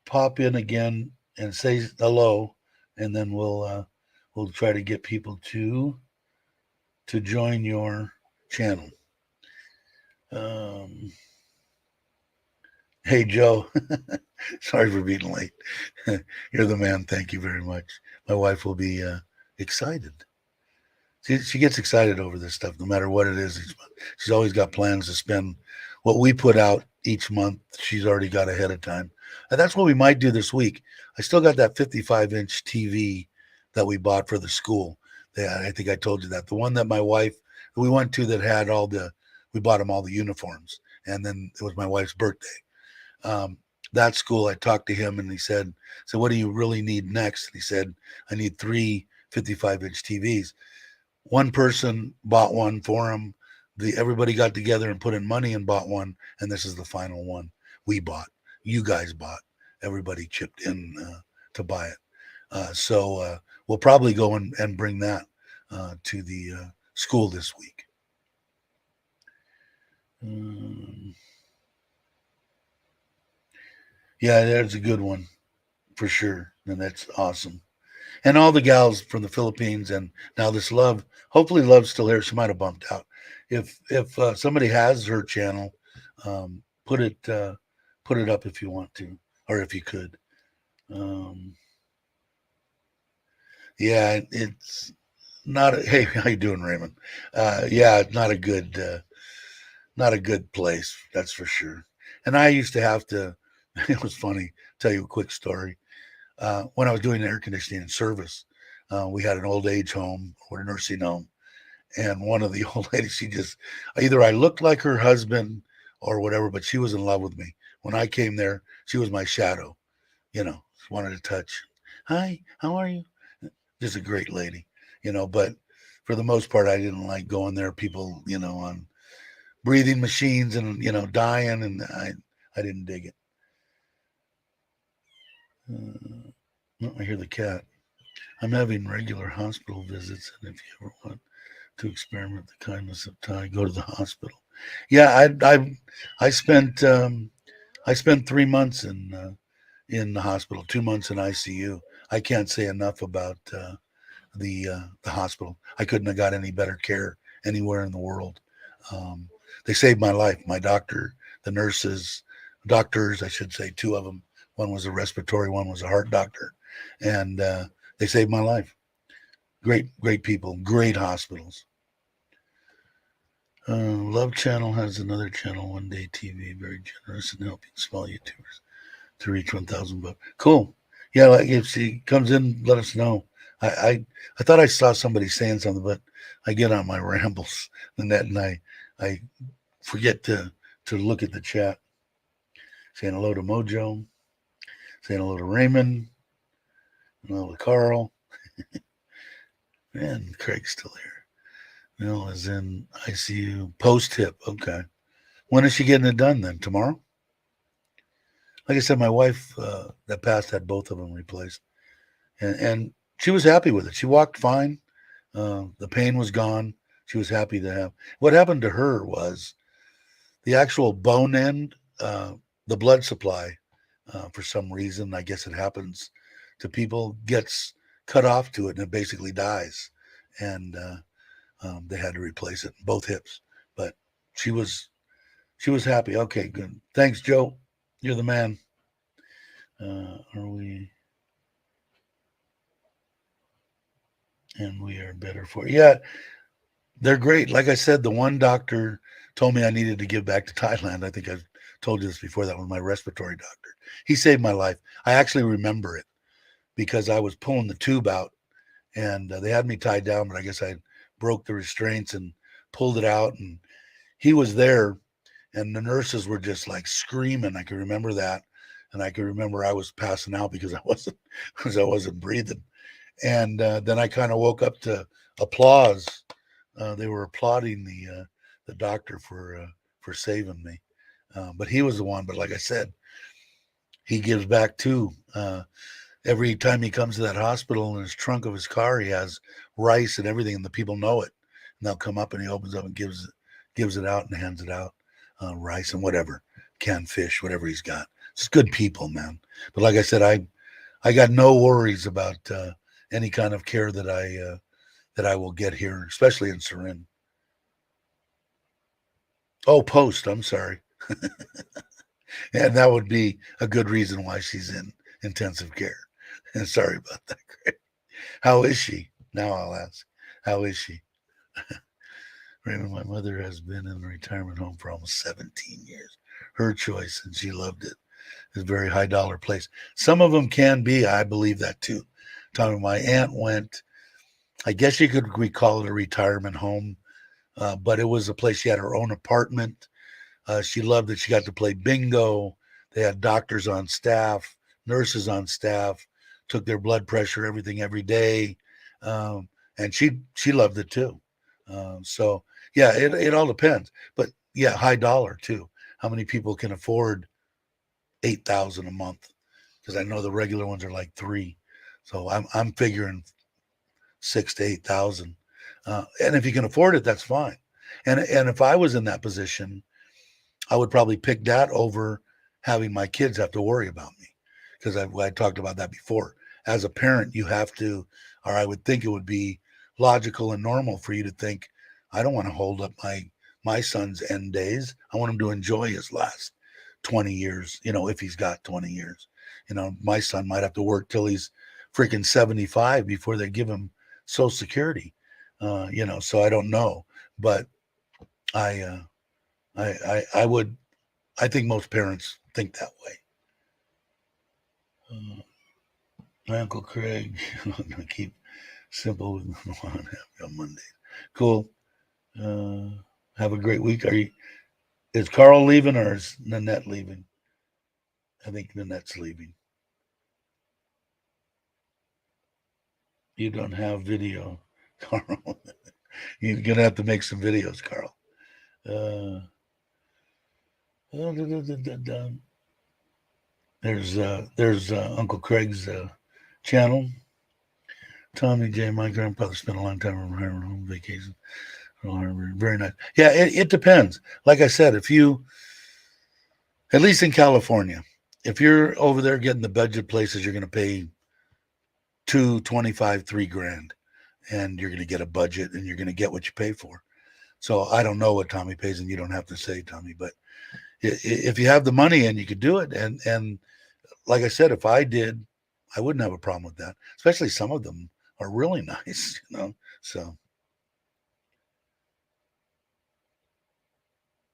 pop in again and say hello, and then we'll try to get people to join your channel. Um, Hey, Joe. Sorry for being late. You're the man. Thank you very much. My wife will be excited. She gets excited over this stuff, no matter what it is each month. She's always got plans to spend what we put out each month. She's already got ahead of time. And that's what we might do this week. I still got that 55-inch TV that we bought for the school. Yeah, I think I told you that. The one that my wife, we went to that had we bought them all the uniforms. And then it was my wife's birthday. Um, that school, I talked to him and he said, so what do you really need next? And he said, I need three 55-inch TVs. One person bought one for him. Everybody got together and put in money and bought one. And this is the final one we bought. You guys bought. Everybody chipped in to buy it. So we'll probably go and bring that to the school this week. Yeah, that's a good one for sure. And that's awesome. And all the gals from the Philippines and now this Love, hopefully Love's still here. She might have bumped out. If somebody has her channel, put it up if you want to, or if you could. Yeah, it's not. Hey, how you doing, Raymond? Yeah, not a good place. That's for sure. And I used to have to. It was funny. Tell you a quick story. When I was doing air conditioning and service, we had an old age home or a nursing home, and one of the old ladies, she just either I looked like her husband or whatever, but she was in love with me. When I came there, she was my shadow. She wanted to touch. Hi, how are you? Just a great lady, But for the most part, I didn't like going there. People, on breathing machines and dying, and I didn't dig it. I hear the cat. I'm having regular hospital visits, and if you ever want to experiment the kindness of Thai, go to the hospital. Yeah, I spent 3 months in the hospital, 2 months in ICU. I can't say enough about the hospital. I couldn't have got any better care anywhere in the world. They saved my life. My doctor, the nurses, doctors, I should say, two of them. One was a respiratory, one was a heart doctor, and they saved my life. Great people, great hospitals. Love Channel has another channel, One Day TV, very generous in helping small YouTubers to reach 1,000 bucks. Cool. Yeah, like if she comes in, let us know. I thought I saw somebody saying something, but I get on my rambles and I forget to look at the chat. Saying hello to Mojo, saying hello to Raymond, hello to Carl, and Craig's still here. Mel is in ICU post hip. Okay, when is she getting it done then? Tomorrow? Like I said, my wife that passed had both of them replaced, and she was happy with it. She walked fine. The pain was gone. She was happy to have. What happened to her was the actual bone end, the blood supply, for some reason, I guess it happens to people, gets cut off to it and it basically dies. And they had to replace it, both hips. But she was happy. Okay, good. Thanks, Joe. You're the man. Are we? And we are better for it. Yeah, they're great. Like I said, the one doctor told me I needed to give back to Thailand. I think I've told you this before. That was my respiratory doctor. He saved my life. I actually remember it because I was pulling the tube out and they had me tied down, but I guess I broke the restraints and pulled it out. And he was there, and the nurses were just like screaming. I can remember that, and I can remember I was passing out because I wasn't breathing. And then I kind of woke up to applause. They were applauding the doctor for saving me. But he was the one. But like I said, he gives back too. Every time he comes to that hospital in his trunk of his car, he has rice and everything, and the people know it. And they'll come up and he opens up and gives it out and hands it out, rice and whatever, canned fish, whatever he's got. It's good people, man. But like I said, I got no worries about any kind of care that I will get here, especially in Surin. Oh, post. I'm sorry. And that would be a good reason why she's in intensive care. And sorry about that, Craig. How is she? Now I'll ask. How is she? Raymond, my mother has been in a retirement home for almost 17 years. Her choice, and she loved it. It's a very high dollar place. Some of them can be. I believe that too. Tommy, my aunt went, I guess you could we call it a retirement home, but it was a place. She had her own apartment. She loved that she got to play bingo. They had doctors on staff, nurses on staff, took their blood pressure, everything every day, and she loved it too. So yeah, it all depends. But yeah, high dollar too. How many people can afford 8,000 a month? Because I know the regular ones are like three. So I'm figuring 6 to 8,000. And if you can afford it, that's fine. And if I was in that position, I would probably pick that over having my kids have to worry about me, because I talked about that before. As a parent, you have to, or I would think it would be logical and normal for you to think, I don't want to hold up my son's end days. I want him to enjoy his last 20 years, if he's got 20 years. My son might have to work till he's freaking 75 before they give him Social Security. So I don't know, but I, uh, I would. I think most parents think that way. My Uncle Craig, I'm gonna keep simple with on Mondays. Cool. Have a great week. Is Carl leaving or is Nanette leaving? I think Nanette's leaving. You don't have video, Carl. You're gonna have to make some videos, Carl. Uh, there's Uncle Craig's channel. Tommy J. My grandfather spent a long time on her home vacation. Very nice. Yeah, it depends. Like I said, if you, at least in California, if you're over there getting the budget places, you're going to pay 225, $3,000, and you're going to get a budget, and you're going to get what you pay for. So I don't know what Tommy pays, and you don't have to say, Tommy, but if you have the money and you could do it, and like I said, if I did, I wouldn't have a problem with that. Especially some of them are really nice. So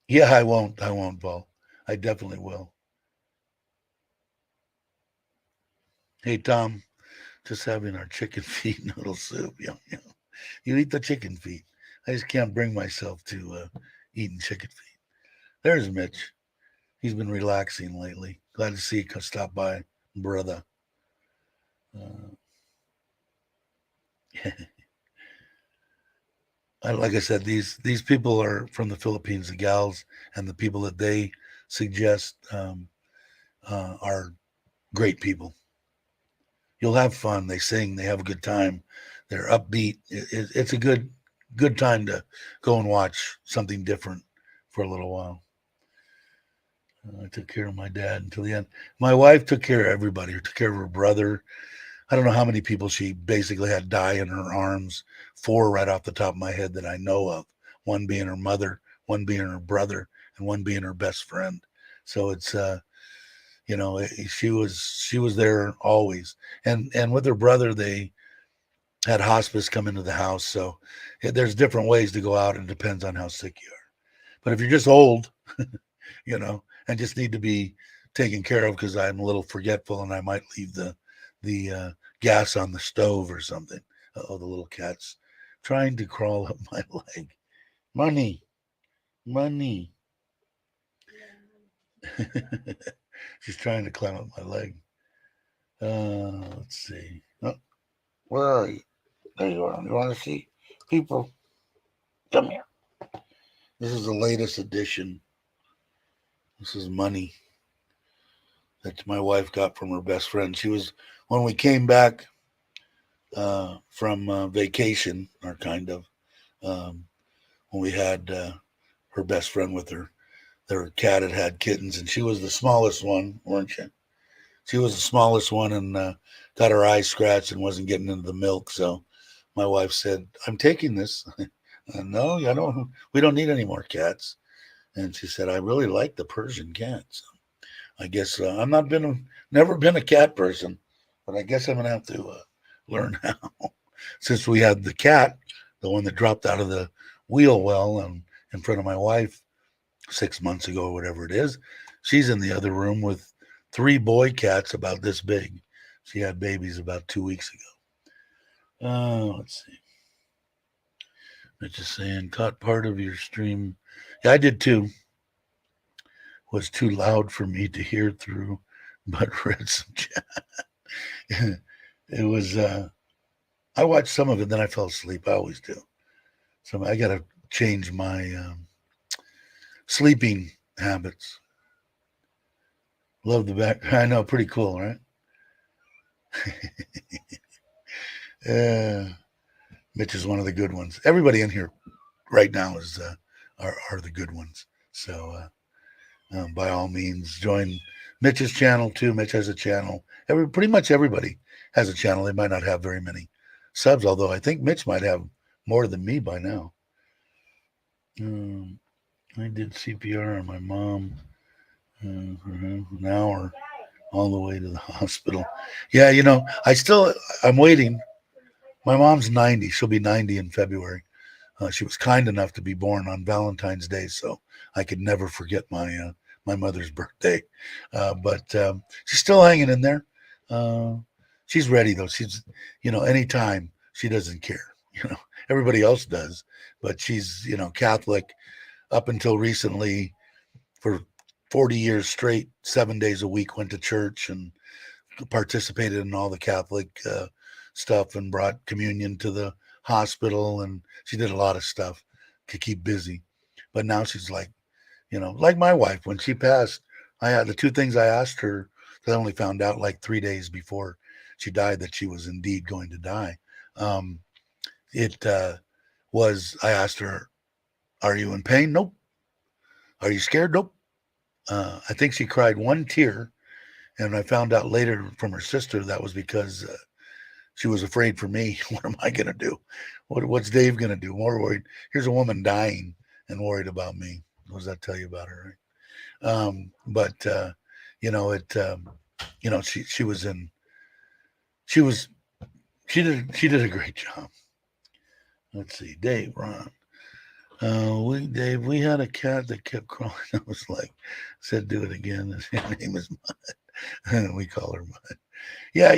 yeah, I won't, Paul. I definitely will. Hey Tom, just having our chicken feet noodle soup. You eat the chicken feet. I just can't bring myself to eating chicken feet. There's Mitch. He's been relaxing lately. Glad to see you stop by, brother. Uh, like I said, these people are from the Philippines, the gals, and the people that they suggest are great people. You'll have fun. They sing. They have a good time. They're upbeat. It's a good time to go and watch something different for a little while. I took care of my dad until the end. My wife took care of everybody. Took care of her brother. I don't know how many people she basically had die in her arms. 4 right off the top of my head that I know of. One being her mother, one being her brother, and one being her best friend. So it's she was there always. And with her brother, they had hospice come into the house. So there's different ways to go out, and it depends on how sick you are. But if you're just old, and just need to be taken care of because I'm a little forgetful and I might leave the gas on the stove or something. Oh, the little cat's trying to crawl up my leg. Money, money. She's trying to climb up my leg. Let's see. Oh, where are you? There you are. You want to see people? Come here. This is the latest edition. This is money that my wife got from her best friend. She was, when we came back from vacation, or kind of, when we had her best friend with her. Their cat had kittens, and she was the smallest one, weren't you? She was the smallest one, and got her eyes scratched and wasn't getting into the milk. So my wife said, "I'm taking this." No, we don't need any more cats. And she said, "I really like the Persian cats." I guess I'm not never been a cat person, but I guess I'm gonna have to learn how. Since we had the cat, the one that dropped out of the wheel well in front of my wife 6 months ago, or whatever it is, she's in the other room with three boy cats about this big. She had babies about 2 weeks ago. Let's see. I'm just saying, caught part of your stream. Yeah, I did too. Was too loud for me to hear through, but read some chat. It was. I watched some of it, then I fell asleep. I always do. So I got to change my sleeping habits. Love the back. I know, pretty cool, right? Mitch is one of the good ones. Everybody in here right now is are the good ones. So by all means, join Mitch's channel too. Mitch has a channel. Pretty much everybody has a channel. They might not have very many subs, although I think Mitch might have more than me by now. I did CPR on my mom for an hour all the way to the hospital. Yeah, I'm waiting. My mom's 90. She'll be 90 in February. She was kind enough to be born on Valentine's Day, so I could never forget my mother's birthday. But she's still hanging in there. She's ready though. She's, anytime, she doesn't care. Everybody else does, but she's, Catholic up until recently. For 40 years straight, 7 days a week, went to church and participated in all the Catholic stuff and brought communion to the hospital. And she did a lot of stuff to keep busy. But now she's like, like my wife, when she passed, I had the two things I asked her, that I only found out like 3 days before she died that she was indeed going to die. It was, I asked her, are you in pain? Nope. Are you scared? Nope. I think she cried one tear. And I found out later from her sister that was because she was afraid for me. What am I going to do? What's Dave going to do? More worried. Here's a woman dying and worried about me. What does that tell you about her? Right? She did a great job. Let's see, Dave, Ron. We had a cat that kept crawling. I was like, said, do it again. His name is Mud. We call her Mud. Yeah,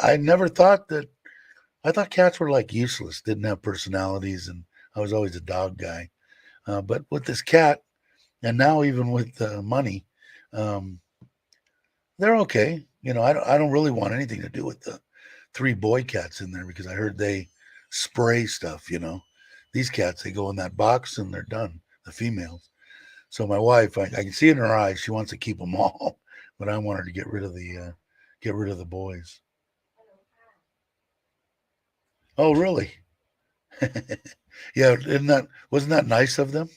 I never thought that. I thought cats were like useless, didn't have personalities, and I was always a dog guy. But with this cat, and now even with money, they're okay. I don't really want anything to do with the three boy cats in there because I heard they spray stuff. These cats, they go in that box and they're done. The females. So my wife, I can see in her eyes, she wants to keep them all, but I want her to get rid of the boys. Oh, really? Yeah, wasn't that nice of them?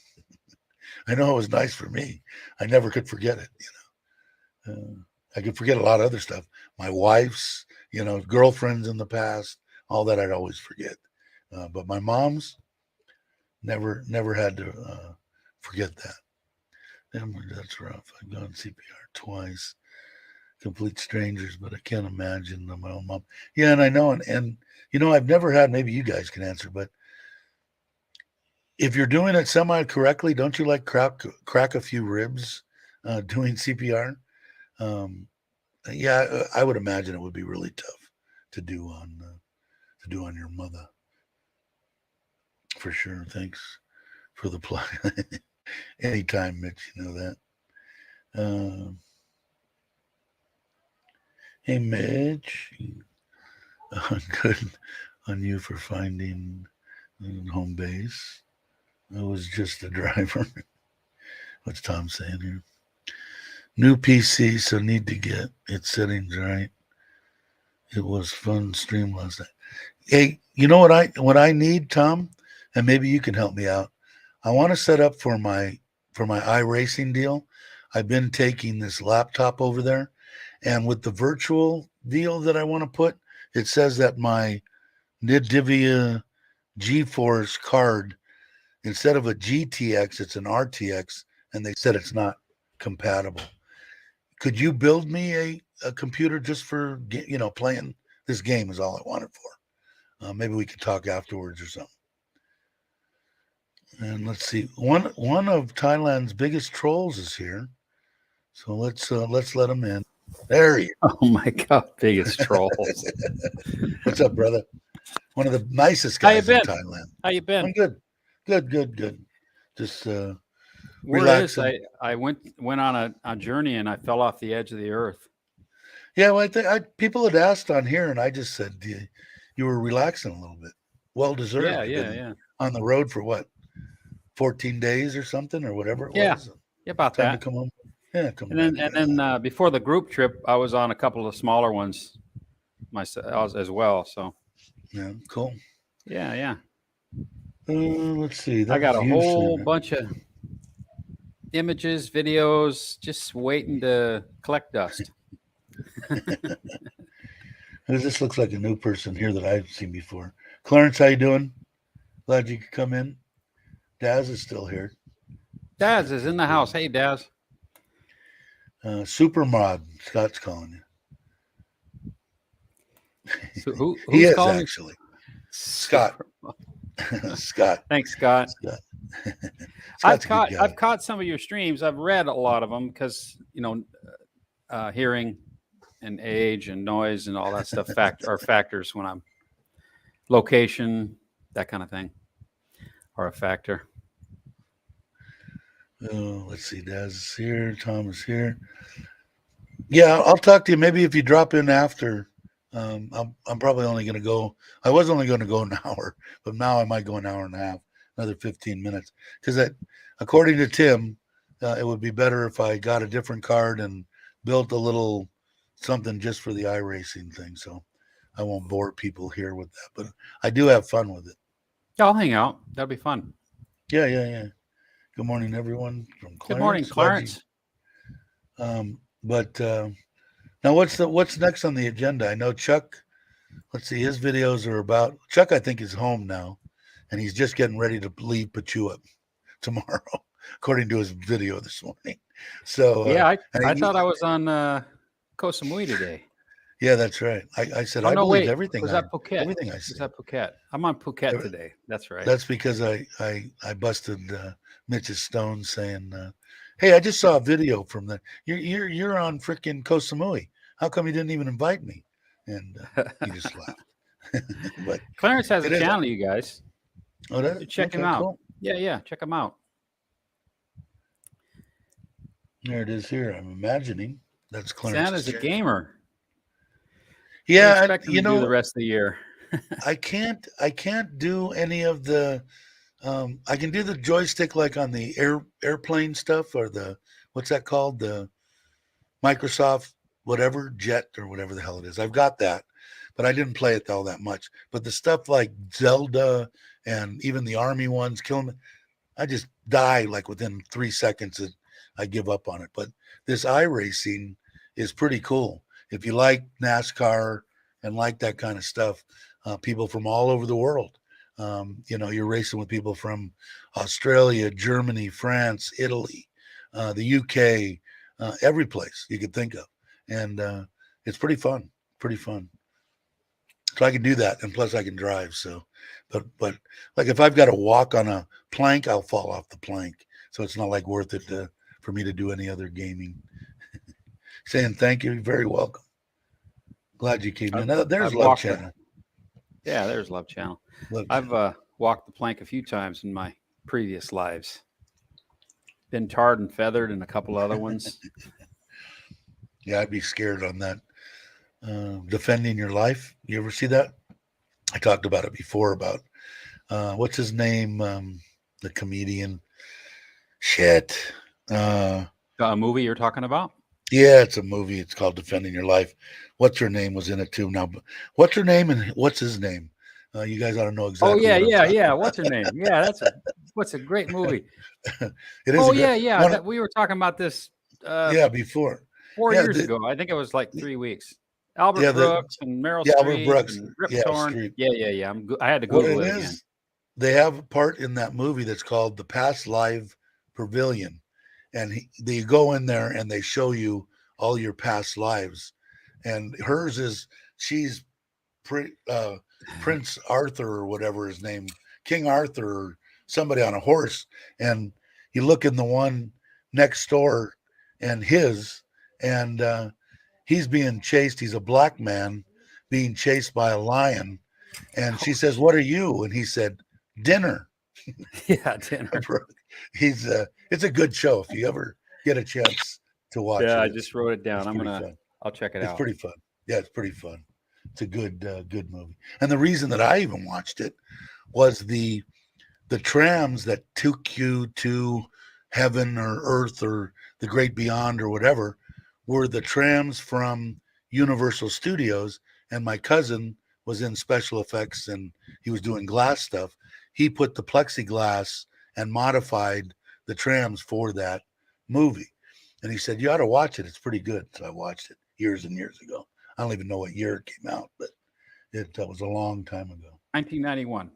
I know it was nice for me. I never could forget it. I could forget a lot of other stuff. My wife's, girlfriends in the past, all that I'd always forget. But my mom's never had to forget that. That's rough. I've gone CPR twice. Complete strangers, but I can't imagine my own mom. Yeah, and I know, and I've never had. Maybe you guys can answer, but if you're doing it semi correctly, don't you like crack a few ribs doing CPR? Yeah, I would imagine it would be really tough to do on your mother. For sure. Thanks for the plug. Anytime, Mitch. You know that. Hey, Mitch. Good on you for finding home base. I was just a driver. What's Tom saying here? New PC, so need to get its settings right. It was fun stream last night. Hey, you know what I need, Tom? And maybe you can help me out. I want to set up for my iRacing deal. I've been taking this laptop over there, and with the virtual deal that I want to put, it says that my NVIDIA GeForce card, instead of a GTX, it's an RTX, and they said it's not compatible. could you build me a computer just for, playing this game is all I want it for. Maybe we could talk afterwards or something. And let's see, one of Thailand's biggest trolls is here, so let's let him in. There he is. Oh my God, biggest trolls. What's up, brother? One of the nicest guys in Thailand. How you been? I'm good. Good. Just relaxing. I went on a journey and I fell off the edge of the earth. Yeah, well, people had asked on here, and I just said you were relaxing a little bit. Well deserved. Yeah. On the road for what, 14 days or something, or whatever it was. Yeah, about Time that. to come home. Yeah, come. And then before the group trip, I was on a couple of smaller ones myself as well. So. Yeah, cool. Yeah. Let's see. I got a whole bunch of images, videos, just waiting to collect dust. This looks like a new person here that I've seen before. Clarence, how you doing? Glad you could come in. Daz is still here. Daz is in the house. Hey, Daz. Super Mod, Scott's calling you. So who's he is calling actually. Scott. Scott. Thanks, Scott. I've caught some of your streams. I've read a lot of them because hearing and age and noise and all that stuff are factors when I'm location, that kind of thing, are a factor. Oh, let's see. Daz is here. Tom is here. Yeah, I'll talk to you. Maybe if you drop in after. I'm probably only going to go. I was only going to go an hour, but now I might go an hour and a half, another 15 minutes. Because according to Tim, it would be better if I got a different card and built a little something just for the iRacing thing. So I won't bore people here with that, but I do have fun with it. Yeah, I'll hang out. That'll be fun. Yeah. Good morning, everyone. From Clarence. Good morning, Clarence. Now what's next on the agenda? I know Chuck. Let's see, his videos are about Chuck. I think is home now, and he's just getting ready to leave Pachua tomorrow, according to his video this morning. So yeah, I thought I was on Koh Samui today. Yeah, that's right. I said I believe everything. Was that Phuket? Everything I said. Was that Phuket? I'm on Phuket today. That's right. That's because I busted Mitch's stone saying, "Hey, I just saw a video from the you're on freaking Koh Samui. How come you didn't even invite me?" And he just laughed. But Clarence has a channel, you guys. Oh, check him out. Cool. Yeah, check him out. There it is. Here, I'm imagining that's Clarence. Santa's a gamer. Yeah, do the rest of the year. I can't do any of the. I can do the joystick like on the airplane stuff or the what's that called, the Microsoft whatever jet or whatever the hell it is. I've got that, but I didn't play it all that much. But the stuff like Zelda and even the army ones, I just die like within 3 seconds. And I give up on it. But this iRacing is pretty cool. If you like NASCAR and like that kind of stuff, people from all over the world, you're racing with people from Australia, Germany, France, Italy, the UK, every place you could think of. And it's pretty fun. So I can do that. And plus I can drive. So, but like if I've got to walk on a plank, I'll fall off the plank. So it's not like worth it for me to do any other gaming. Saying thank you. You're very welcome. Glad you came in. There's Love Channel. Yeah, there's Love Channel. I've walked the plank a few times in my previous lives. Been tarred and feathered in a couple other ones. Yeah, I'd be scared on that. Defending your life. You ever see that? I talked about it before about what's his name? The comedian. Shit. A movie you're talking about? Yeah, it's a movie. It's called Defending Your Life. What's her name was in it too. Now, what's her name and what's his name? You guys ought to know exactly. Oh yeah. What's her name? Yeah, what's a great movie. It is. Oh yeah. We were talking about this. Before 4 years ago. I think it was like 3 weeks. Albert Brooks and Meryl Streep. Albert Brooks. And Rip Torn. Yeah. I had to Google it again. They have a part in that movie that's called the Past Live Pavilion. And they go in there and they show you all your past lives. And hers is, she's Prince Arthur or whatever his name, King Arthur or somebody on a horse. And you look in the one next door and he's being chased. He's a black man being chased by a lion. And she says, "What are you?" And he said, "Dinner." Yeah, dinner. It's a good show if you ever get a chance to watch it. Yeah, I just wrote it down. I'll check it It's out. pretty fun. Yeah, it's pretty fun. It's a good movie. And the reason that I even watched it was the trams that took you to heaven or earth or the great beyond or whatever were the trams from Universal Studios. And my cousin was in special effects and he was doing glass stuff. He put the plexiglass and modified the trams for that movie. And he said, "You ought to watch it. It's pretty good." So I watched it years and years ago. I don't even know what year it came out, but it was a long time ago. 1991.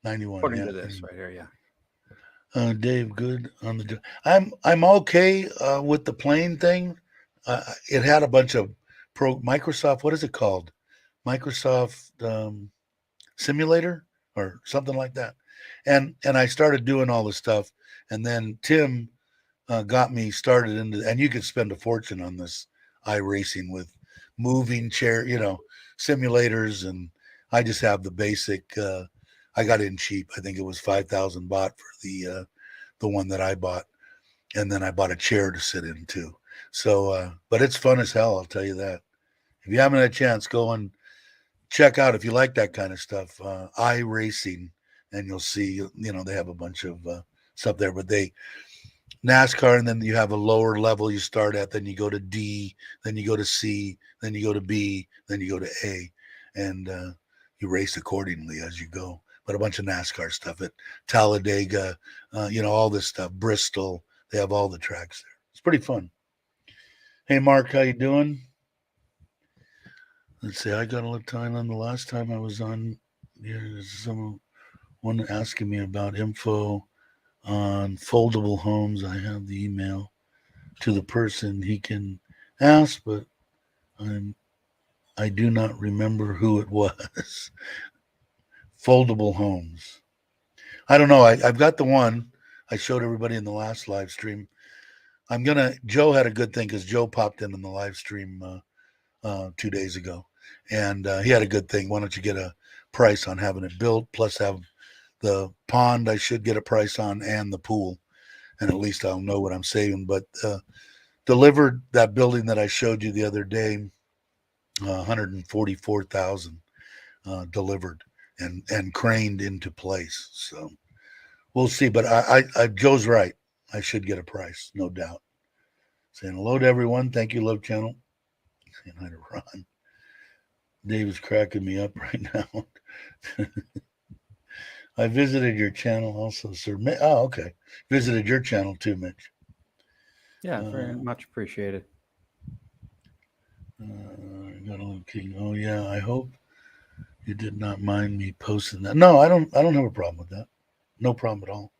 91. According Yeah. to this right here, yeah. Dave, good on the. I'm okay with the plane thing. It had a bunch of Microsoft. What is it called? Microsoft Simulator or something like that. And I started doing all the stuff, and then Tim got me started into. And you could spend a fortune on this iRacing with moving chair, simulators, and I just have the basic. I got in cheap. I think it was 5,000 baht for the one that I bought, and then I bought a chair to sit in too. So, but it's fun as hell. I'll tell you that. If you haven't had a chance, go and check out if you like that kind of stuff. iRacing, and you'll see. They have a bunch of stuff there, but they NASCAR, and then you have a lower level you start at. Then you go to D, then you go to C, then you go to B, then you go to A, and you race accordingly as you go. But a bunch of NASCAR stuff at Talladega, all this stuff. Bristol, they have all the tracks there. It's pretty fun. Hey, Mark, how you doing? Let's see. I got a little time on the last time I was on. There's someone asking me about info on foldable homes. I have the email to the person he can ask, but I do not remember who it was. Foldable homes. I don't know. I've got the one I showed everybody in the last live stream. Joe had a good thing because Joe popped in the live stream 2 days ago, and he had a good thing. Why don't you get a price on having it built, plus have the pond I should get a price on, and the pool, and at least I'll know what I'm saving. But delivered that building that I showed you the other day, 144,000 delivered and craned into place. So we'll see. But I Joe's right. I should get a price, no doubt. Saying hello to everyone. Thank you, Love Channel. Saying hi to Ron. Dave is cracking me up right now. I visited your channel also, sir. Oh, okay. Visited your channel too, Mitch. Yeah, very much appreciated. King. Oh yeah, I hope you did not mind me posting that. No, I don't have a problem with that. No problem at all.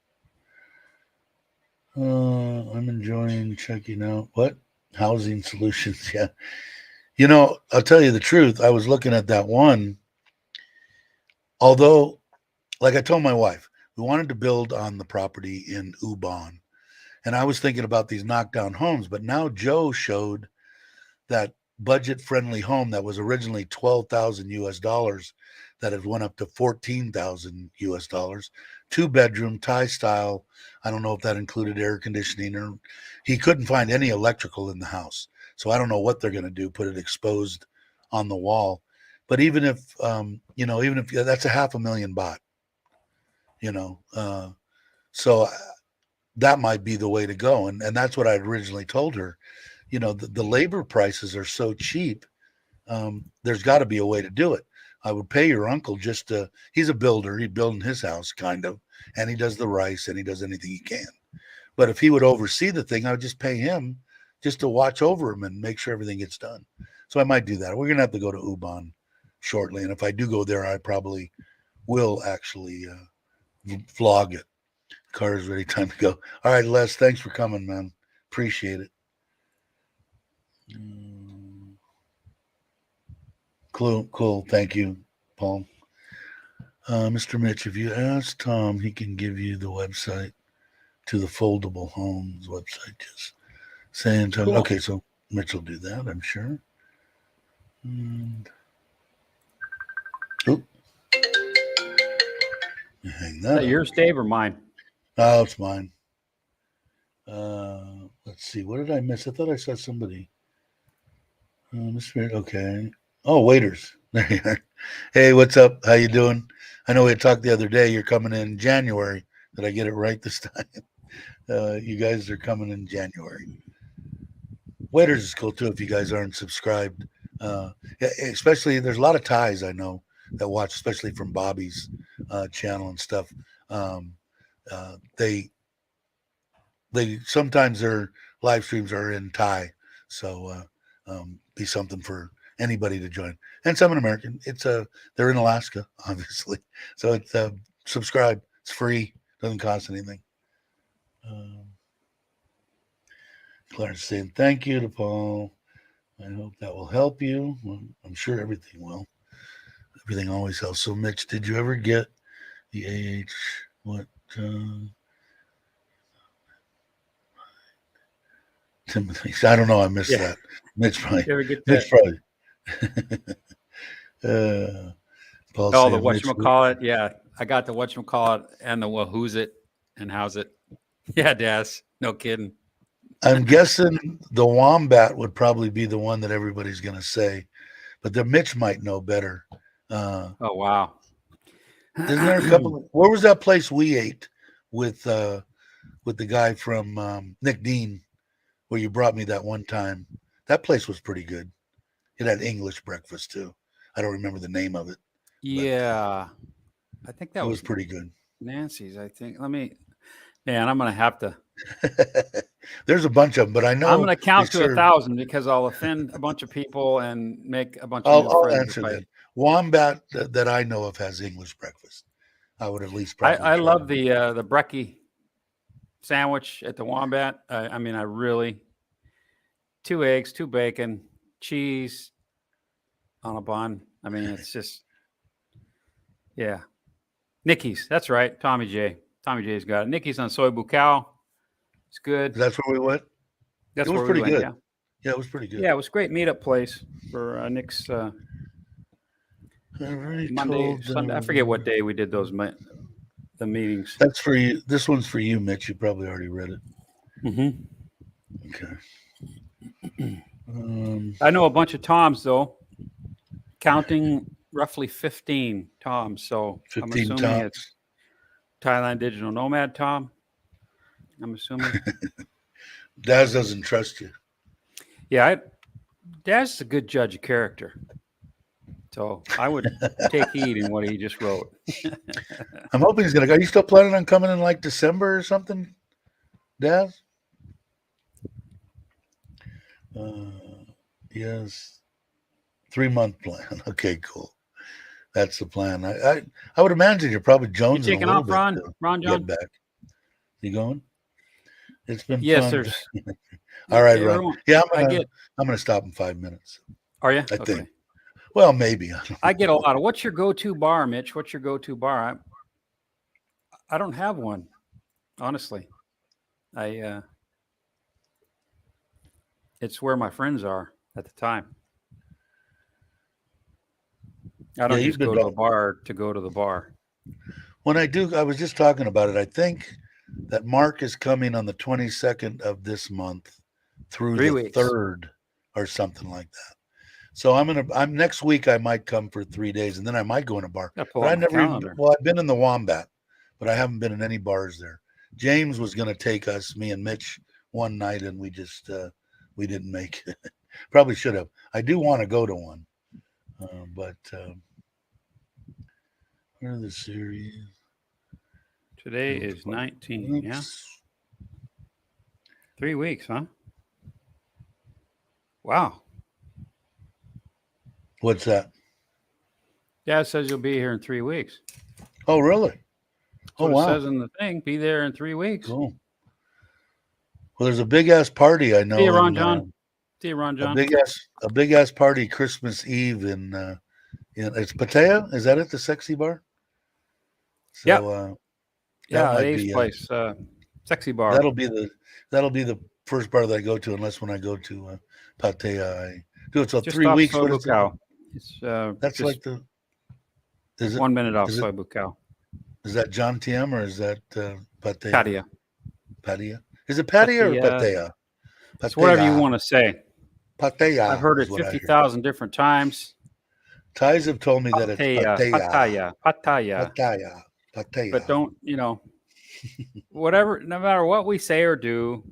I'm enjoying checking out what housing solutions. Yeah, I'll tell you the truth. I was looking at that one. Although, like I told my wife, we wanted to build on the property in Ubon, and I was thinking about these knockdown homes. But now Joe showed that budget-friendly home that was originally 12,000 US dollars that had went up to 14,000 US dollars, 2-bedroom Thai style. I don't know if that included air conditioning, or he couldn't find any electrical in the house. So I don't know what they're going to do, put it exposed on the wall. But even if that's a 500,000 baht, so that might be the way to go. And that's what I originally told her. The labor prices are so cheap. There's got to be a way to do it. I would pay your uncle he's a builder. He's building his house kind of, and he does the rice and he does anything he can. But if he would oversee the thing, I would just pay him just to watch over him and make sure everything gets done. So I might do that. We're going to have to go to Ubon shortly. And if I do go there, I probably will actually vlog it. Car is ready. Time to go. All right, Les, thanks for coming, man. Appreciate it. Cool. Thank you, Paul. Mr. Mitch, if you ask Tom, he can give you the website to the foldable homes website. Just saying. Cool. Okay, so Mitch will do that, I'm sure. And, hang that. Is that yours, Dave, or mine? Oh, it's mine. Let's see. What did I miss? I thought I saw somebody. Mr. Okay. Oh, waiters. There you are. Hey, what's up? How you doing? I know we had talked the other day. You're coming in January. Did I get it right this time? You guys are coming in January. Waiters is cool too if you guys aren't subscribed. Especially, there's a lot of Thais I know that watch, especially from Bobby's channel and stuff. They sometimes their live streams are in Thai, so be something for anybody to join. And some in American. They're in Alaska, obviously, so it's subscribe. It's free, doesn't cost anything. Clarence saying thank you to Paul. I hope that will help you. Well, I'm sure everything will. Everything always helps. So, Mitch, did you ever get the AH? What? Timothy. I don't know. I missed that. Mitch probably. Mitch probably. Paul the whatchamacallit. Yeah, I got the whatchamacallit and the who's it and how's it. Yeah, Daz. No kidding. I'm guessing the wombat would probably be the one that everybody's going to say, but the Mitch might know better. Oh, wow. Isn't there a couple? Where was that place we ate with the guy from Nick Dean, where you brought me that one time? That place was pretty good. It had English breakfast too. I don't remember the name of it. Yeah, I think that was pretty good. Nancy's, I think. I'm going to have to. There's a bunch of them, but I know I'm going to count to 1,000 because I'll offend a bunch of people and make a bunch of I'll answer that. Wombat that I know of has English breakfast. I would at least probably. I love the brekkie sandwich at the Wombat. I really 2 eggs, 2 bacon, cheese on a bun. It's just, yeah. Nikki's, that's right. Tommy J's got it. Nikki's on Soy Bucal. It's good. That's where we went. That's it was where pretty we went, good. Yeah, it was pretty good. Yeah, it was a great meetup place for Nick's Monday, Sunday. I forget what day we did the meetings. That's for you. This one's for you, Mitch. You probably already read it. Mm-hmm. Okay. I know a bunch of Toms though, counting roughly 15 Toms. So 15 I'm assuming Toms. it's Thailand Digital Nomad Tom. I'm assuming. Daz doesn't trust you. Yeah, Daz is a good judge of character. So I would take heed in what he just wrote. I'm hoping he's going to go. Are you still planning on coming in like December or something, Daz? Yes. 3-month plan. Okay, cool. That's the plan. I would imagine you're probably jonesing. You taking off, Ron? Ron John? Get back. You going? It's been yes, fun. There's. All right, Ron. Yeah, I'm gonna stop in 5 minutes. Are you? I think. Well, maybe. I get a lot of. What's your go-to bar, Mitch? What's your go-to bar? I don't have one, honestly. It's where my friends are at the time. I don't just go to a bar to go to the bar. When I do, I was just talking about it. I think that Mark is coming on the 22nd of this month through the 3rd or something like that. So I'm next week. I might come for 3 days, and then I might go in a bar. But I never I've been in the Wombat, but I haven't been in any bars there. James was going to take us, me and Mitch, one night, and we just we didn't make it. Probably should have. I do want to go to one, but where are the series? Today is 19. Oops. Yeah. 3 weeks, huh? Wow. What's that? Dad says you'll be here in 3 weeks. Oh, really? Oh, wow. It says in the thing, be there in 3 weeks. Cool. Well, there's a big ass party I know. See you, Ron John. See you, Ron John. A big ass party Christmas Eve in it's Pattaya. Is that it? The sexy bar. So yeah, Dave's place, sexy bar. That'll be the first bar that I go to, unless when I go to Pattaya, I do it. So just 3 off weeks. Soy What is it? Bucao. It's That's just like the. Is it 1 minute off is Soy it Bucao. is that John Tiem or is that Pattaya? Pattaya. Pattaya. Is it Pattaya or Pattaya? It's whatever you want to say. Pattaya. I've heard it 50,000 different times. Thais have told me that it's Pattaya. Pattaya. But don't, whatever, no matter what we say or do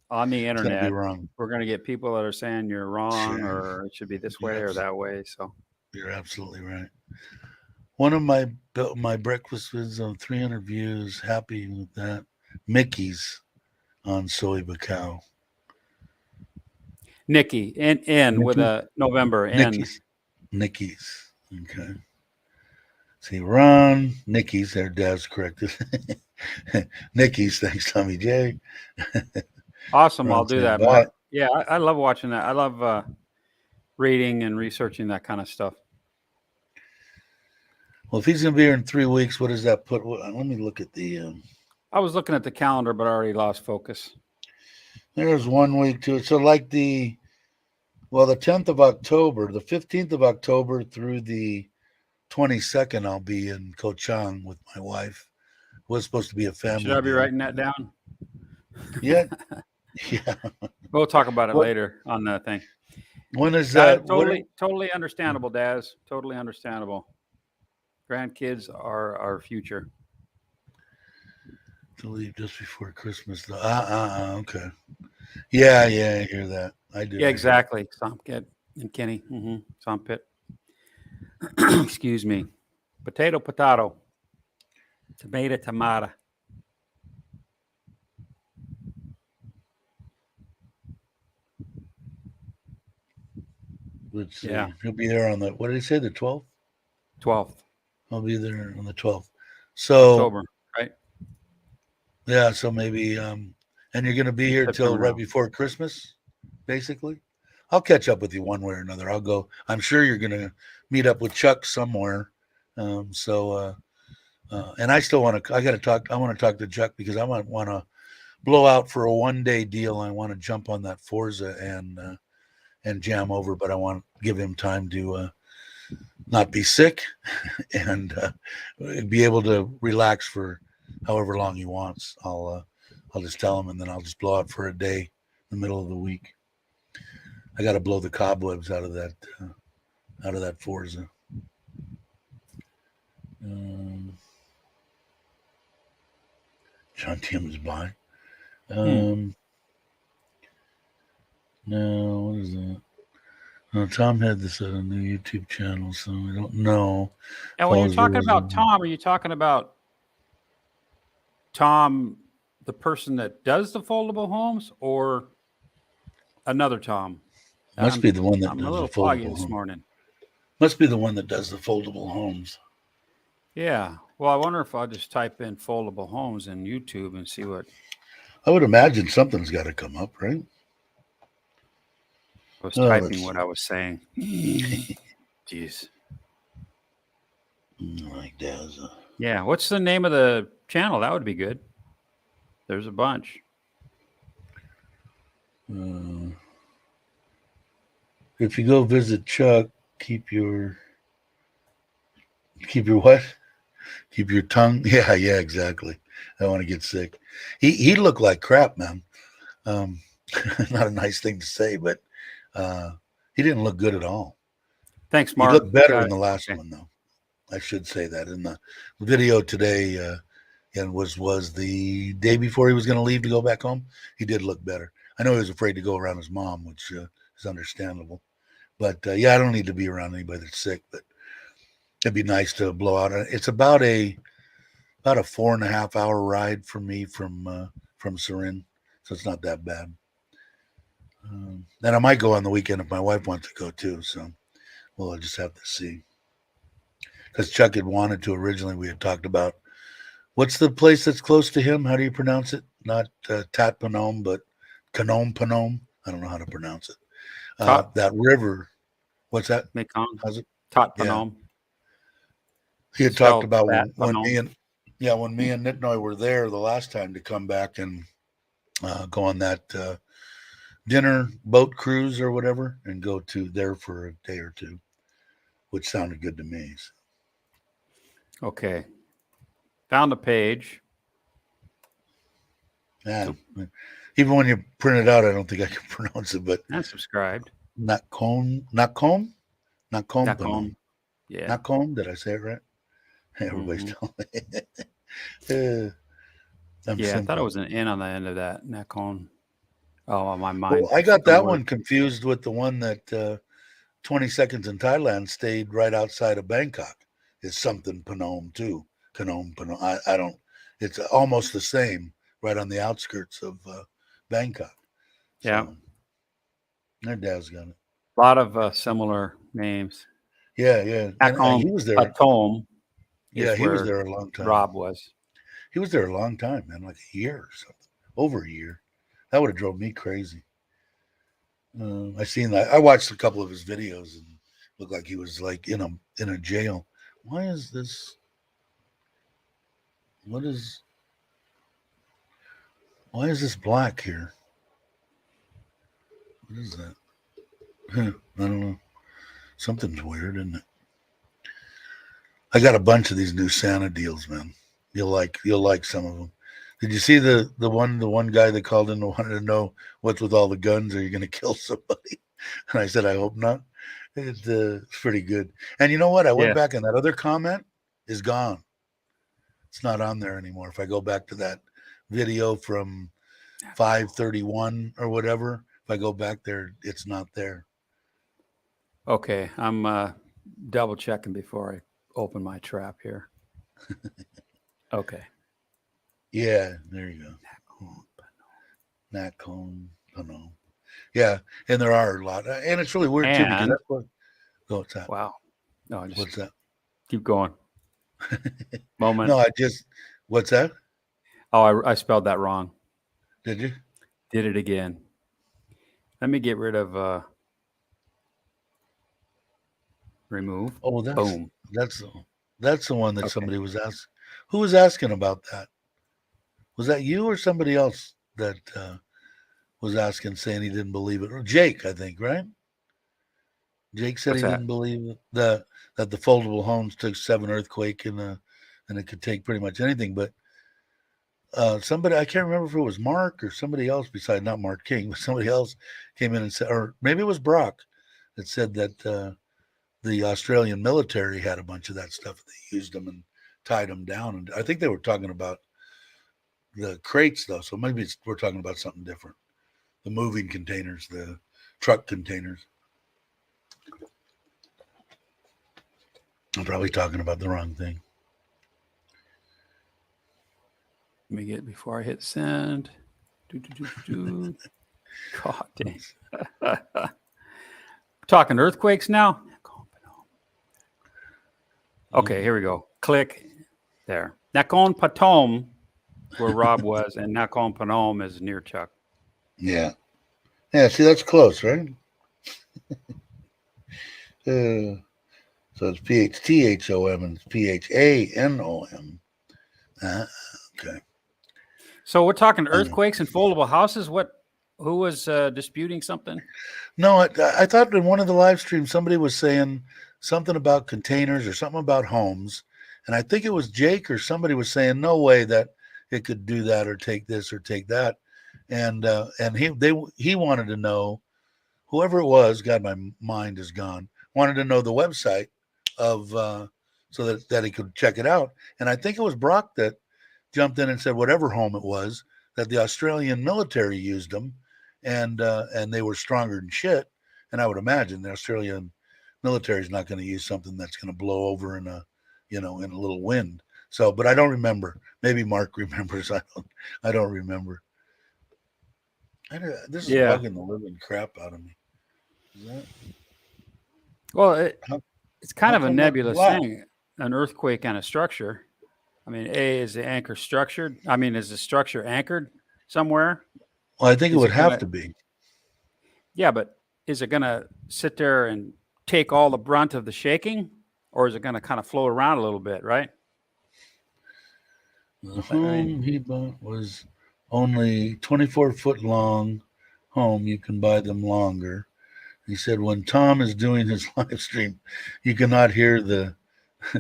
on the internet, we're going to get people that are saying you're wrong, or it should be this way or that way. So you're absolutely right. One of my breakfast was on 300 views. Happy with that. Mickey's on Soy Bucao. Nikki, N with a November N. Nikki's. Okay. See, Ron, Nikki's. Their dad's corrected. Nikki's. Thanks, Tommy J. Awesome. I'll do that, Mark. Yeah, I love watching that. I love reading and researching that kind of stuff. Well, if he's going to be here in 3 weeks, what does that put? Let me look at the. I was looking at the calendar, but I already lost focus. There's 1 week to it. So like the 10th of October, the 15th of October through the 22nd, I'll be in Koh Chang with my wife. It was supposed to be a family. Should I be writing that down? Yeah. Yeah. We'll talk about it later on that thing. When is that? Totally understandable, Daz. Totally understandable. Grandkids are our future. To leave just before Christmas, though. Okay. Yeah, I hear that. I do. Yeah, exactly. Sompit and Kenny. Sompit. Excuse me. Potato. Tomato. Let's see. Yeah. He'll be there on the, what did he say, the 12th? 12th. I'll be there on the 12th. So October, right? Yeah, so maybe and you're going to be here till right before Christmas, basically. I'll catch up with you one way or another. I'll go. I'm sure you're going to meet up with Chuck somewhere. And I still want to. I want to talk to Chuck because I want to blow out for a 1-day deal. I want to jump on that Forza and jam over, but I want to give him time to not be sick and be able to relax for however long he wants. I'll just tell him, and then I'll just blow out for a day in the middle of the week. I got to blow the cobwebs out of that Forza. John Tim's by. No, what is that? Tom had this at a new YouTube channel, so I don't know. And when you're talking about Tom, are you talking about Tom, the person that does the foldable homes, or another Tom? Must be the one that I'm does a little the foggy foldable this morning. Must be the one that does the foldable homes. Yeah. Well, I wonder if I'll just type in foldable homes in YouTube and see what. I would imagine something's got to come up, right? I was typing what I was saying. Jeez. Like Daz. Yeah. What's the name of the channel? That would be good. There's a bunch. If you go visit Chuck, keep your what? Keep your tongue. Yeah, exactly. I don't want to get sick. He looked like crap, man. Not a nice thing to say, but he didn't look good at all. Thanks, Mark. He looked better in the last one, though. I should say that in the video today, and was the day before he was going to leave to go back home. He did look better. I know he was afraid to go around his mom, which is understandable. But I don't need to be around anybody that's sick. But it'd be nice to blow out. It's about a 4.5 hour ride for me from Surin, so it's not that bad. And I might go on the weekend if my wife wants to go too. So we'll just have to see. Because Chuck had wanted to originally. We had talked about what's the place that's close to him. How do you pronounce it? Not Tat Panom, but Kanom Panom. I don't know how to pronounce it. that river. What's that? Mekong. How's it? Tot Yeah. Phnom. He had talked Spelled about that when me Phnom. and Nitnoy were there the last time to come back and go on that dinner boat cruise or whatever and go to there for a day or two, which sounded good to me. So. Okay. Found the page. Yeah. Even when you print it out, I don't think I can pronounce it, but And subscribed. Nakom. Yeah. Nakom. Did I say it right? Everybody's telling me. I thought it was an N on the end of that. Nakhon. Oh, my mind. Well, I got that one confused with the one that 20 Seconds in Thailand stayed right outside of Bangkok. It's something Phnom too. Phnom. I don't. It's almost the same, right on the outskirts of Bangkok. Yeah. So, their dad's got it. A lot of similar names. Yeah. And he was there. Patome. Yeah, he was there a long time. Rob was. He was there a long time, man, like a year or something. Over a year. That would have drove me crazy. I seen that. I watched a couple of his videos and looked like he was like in a jail. Why is this? Why is this black here? What is that? I don't know. Something's weird, isn't it? I got a bunch of these new Santa deals, man. You'll like some of them. Did you see the one guy that called in and wanted to know what's with all the guns? Are you going to kill somebody? And I said, I hope not. It's pretty good. And you know what? I went back and that other comment is gone. It's not on there anymore. If I go back to that video from 5:31 or whatever, if I go back there, it's not there. Okay, I'm double checking before I open my trap here. Okay. Yeah, there you go. Nakhon Phnom. Yeah, and there are a lot, and it's really weird too because that's what. Oh, what's that? Wow. No, what's that? Keep going. Moment. No, what's that? Oh, I spelled that wrong. Did you? Did it again. Let me get rid of remove. Oh, boom. That's the one that somebody was asking. Who was asking about that? Was that you or somebody else that was asking, saying he didn't believe it? Or Jake, I think, right? Jake said didn't believe that the foldable homes took 7 earthquake and it could take pretty much anything. But somebody, I can't remember if it was Mark or somebody else besides not Mark King, but somebody else came in and said, or maybe it was Brock that said that the Australian military had a bunch of that stuff. They used them and tied them down. And I think they were talking about the crates though. So maybe we're talking about something different. The moving containers, the truck containers. I'm probably talking about the wrong thing. Let me get before I hit send. God dang. Talking earthquakes now? Okay, here we go. Click there. Nakhon Pathom, where Rob was, and Nakhon Phanom is near Chuck. Yeah. Yeah, see, that's close, right? So it's PHTHOM and it's PHANOM. Okay. So we're talking earthquakes and foldable houses. Who was disputing something? No, I thought in one of the live streams somebody was saying something about containers or something about homes, and I think it was Jake or somebody was saying no way that it could do that or take this or take that, and he wanted to know, whoever it was, God, my mind is gone, wanted to know the website of so that he could check it out, and I think it was Brock that jumped in and said whatever home it was, that the Australian military used them, and they were stronger than shit. And I would imagine the Australian military is not going to use something that's going to blow over in a little wind. So, but I don't remember. Maybe Mark remembers. I don't remember. This is bugging the living crap out of me. Is that? Well, it's kind of a nebulous thing. An earthquake on a structure. I mean, is the anchor structured? I mean, is the structure anchored somewhere? Well, I think it would have to be. Yeah, but is it going to sit there and take all the brunt of the shaking, or is it going to kind of float around a little bit, right? The home he bought was only 24-foot long home. You can buy them longer. He said when Tom is doing his live stream, you cannot hear the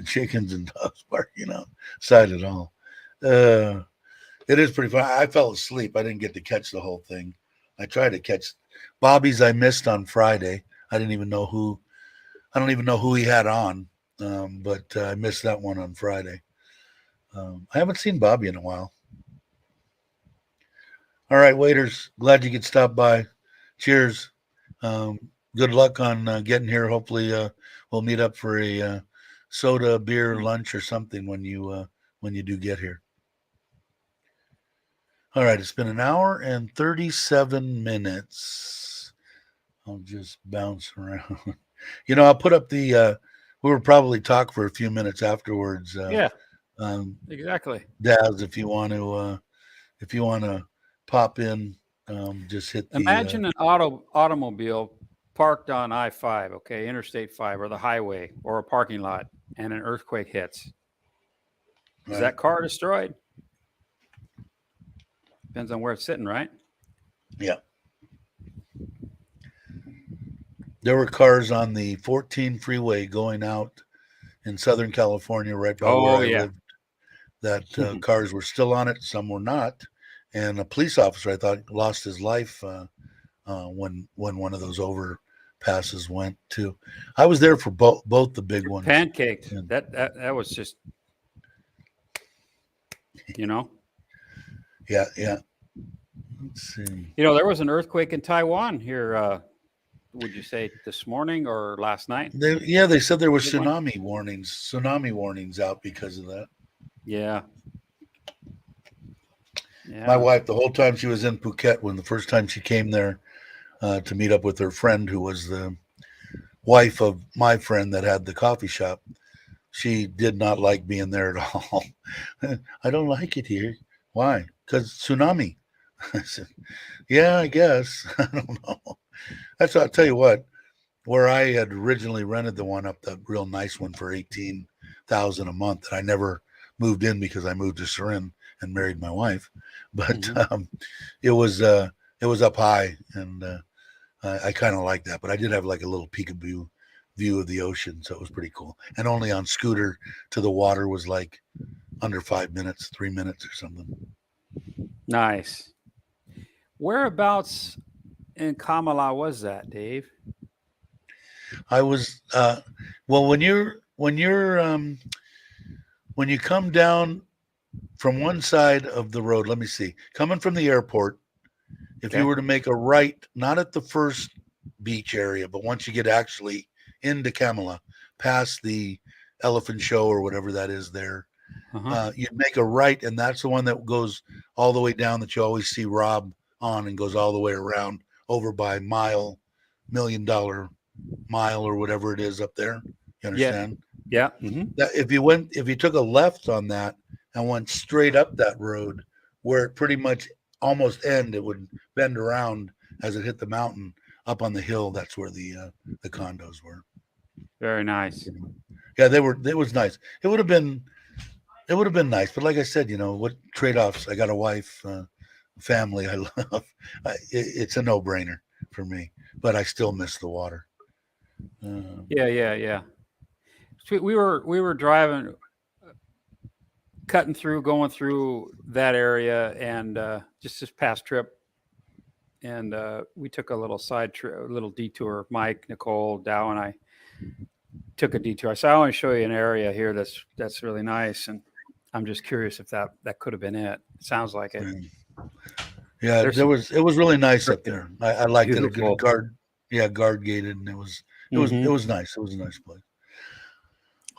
chickens and dogs barking outside at all. It is pretty fun. I fell asleep. I didn't get to catch the whole thing. I tried to catch Bobby's. I missed on Friday. I don't even know who he had on, but I missed that one on Friday. I haven't seen Bobby in a while. All right, waiters. Glad you could stop by. Cheers. Good luck on getting here. Hopefully, we'll meet up for a soda, beer, lunch, or something when you do get here. All right, it's been an hour and 37 minutes. I'll just bounce around. I'll put up the. We will probably talk for a few minutes afterwards. Yeah. Exactly. Daz, if you want to pop in, just hit the. Imagine an automobile parked on I-5, okay, Interstate 5, or the highway, or a parking lot, and an earthquake hits. Is that car destroyed? Depends on where it's sitting, right? Yeah. There were cars on the 14 freeway going out in Southern California, right by where I lived. That cars were still on it, some were not, and a police officer, I thought, lost his life when one of those overpasses went too. I was there for both the big ones. Pancaked. And that was just, Yeah. Let's see. There was an earthquake in Taiwan here. Would you say this morning or last night? They said there were tsunami warnings out because of that. Yeah. My wife, the whole time she was in Phuket, when the first time she came there to meet up with her friend, who was the wife of my friend that had the coffee shop, she did not like being there at all. I don't like it here. Why? Because tsunami. I said, yeah, I guess. I don't know. That's what I'll tell you what, where I had originally rented the one up, the real nice one for $18,000 a month. And I never moved in because I moved to Surin and married my wife. But it was up high, and I kind of like that. But I did have like a little peekaboo view of the ocean, so it was pretty cool. And only on scooter to the water was like under 5 minutes, 3 minutes or something. Nice. Whereabouts in Kamala was that, Dave? I was well, when you come down from one side of the road, let me see, coming from the airport, if you were to make a right, not at the first beach area, but once you get actually into Kamala, past the elephant show or whatever that is there, you'd make a right, and that's the one that goes all the way down that you always see Rob on, and goes all the way around over by $1 Million Mile or whatever it is up there. You understand? Yeah. That if you took a left on that and went straight up that road, where it pretty much almost it would bend around as it hit the mountain up on the hill. That's where the condos were. Very nice. Yeah, they were. It was nice. It would have been nice, but like I said, what trade-offs? I got a wife, family I love. It's a no-brainer for me, but I still miss the water. Yeah. We were driving, going through that area, and just this past trip, and we took a little little detour. Mike, Nicole, Dow, and I took a detour. I said, I want to show you an area here that's really nice, and I'm just curious if that could have been it. It sounds like it. Yeah, it was really nice up there. I liked it. A good guard gated, and it was nice. It was a nice place.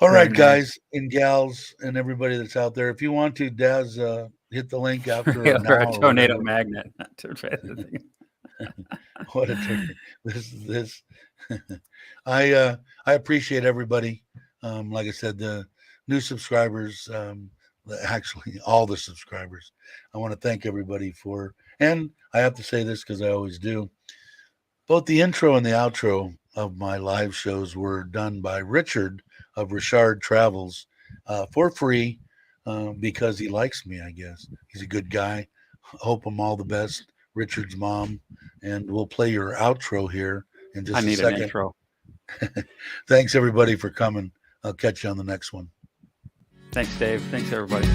All right, guys and gals and everybody that's out there, if you want to, Daz, hit the link after a tornado magnet. What a turn. This I appreciate everybody. Like I said, the new subscribers, actually all the subscribers. I want to thank everybody and I have to say this because I always do. Both the intro and the outro of my live shows were done by Richard of Richard Travels for free because he likes me, I guess. He's a good guy. Hope him all the best, Richard's mom. And we'll play your outro here in just a second. An intro. Thanks, everybody, for coming. I'll catch you on the next one. Thanks, Dave. Thanks, everybody.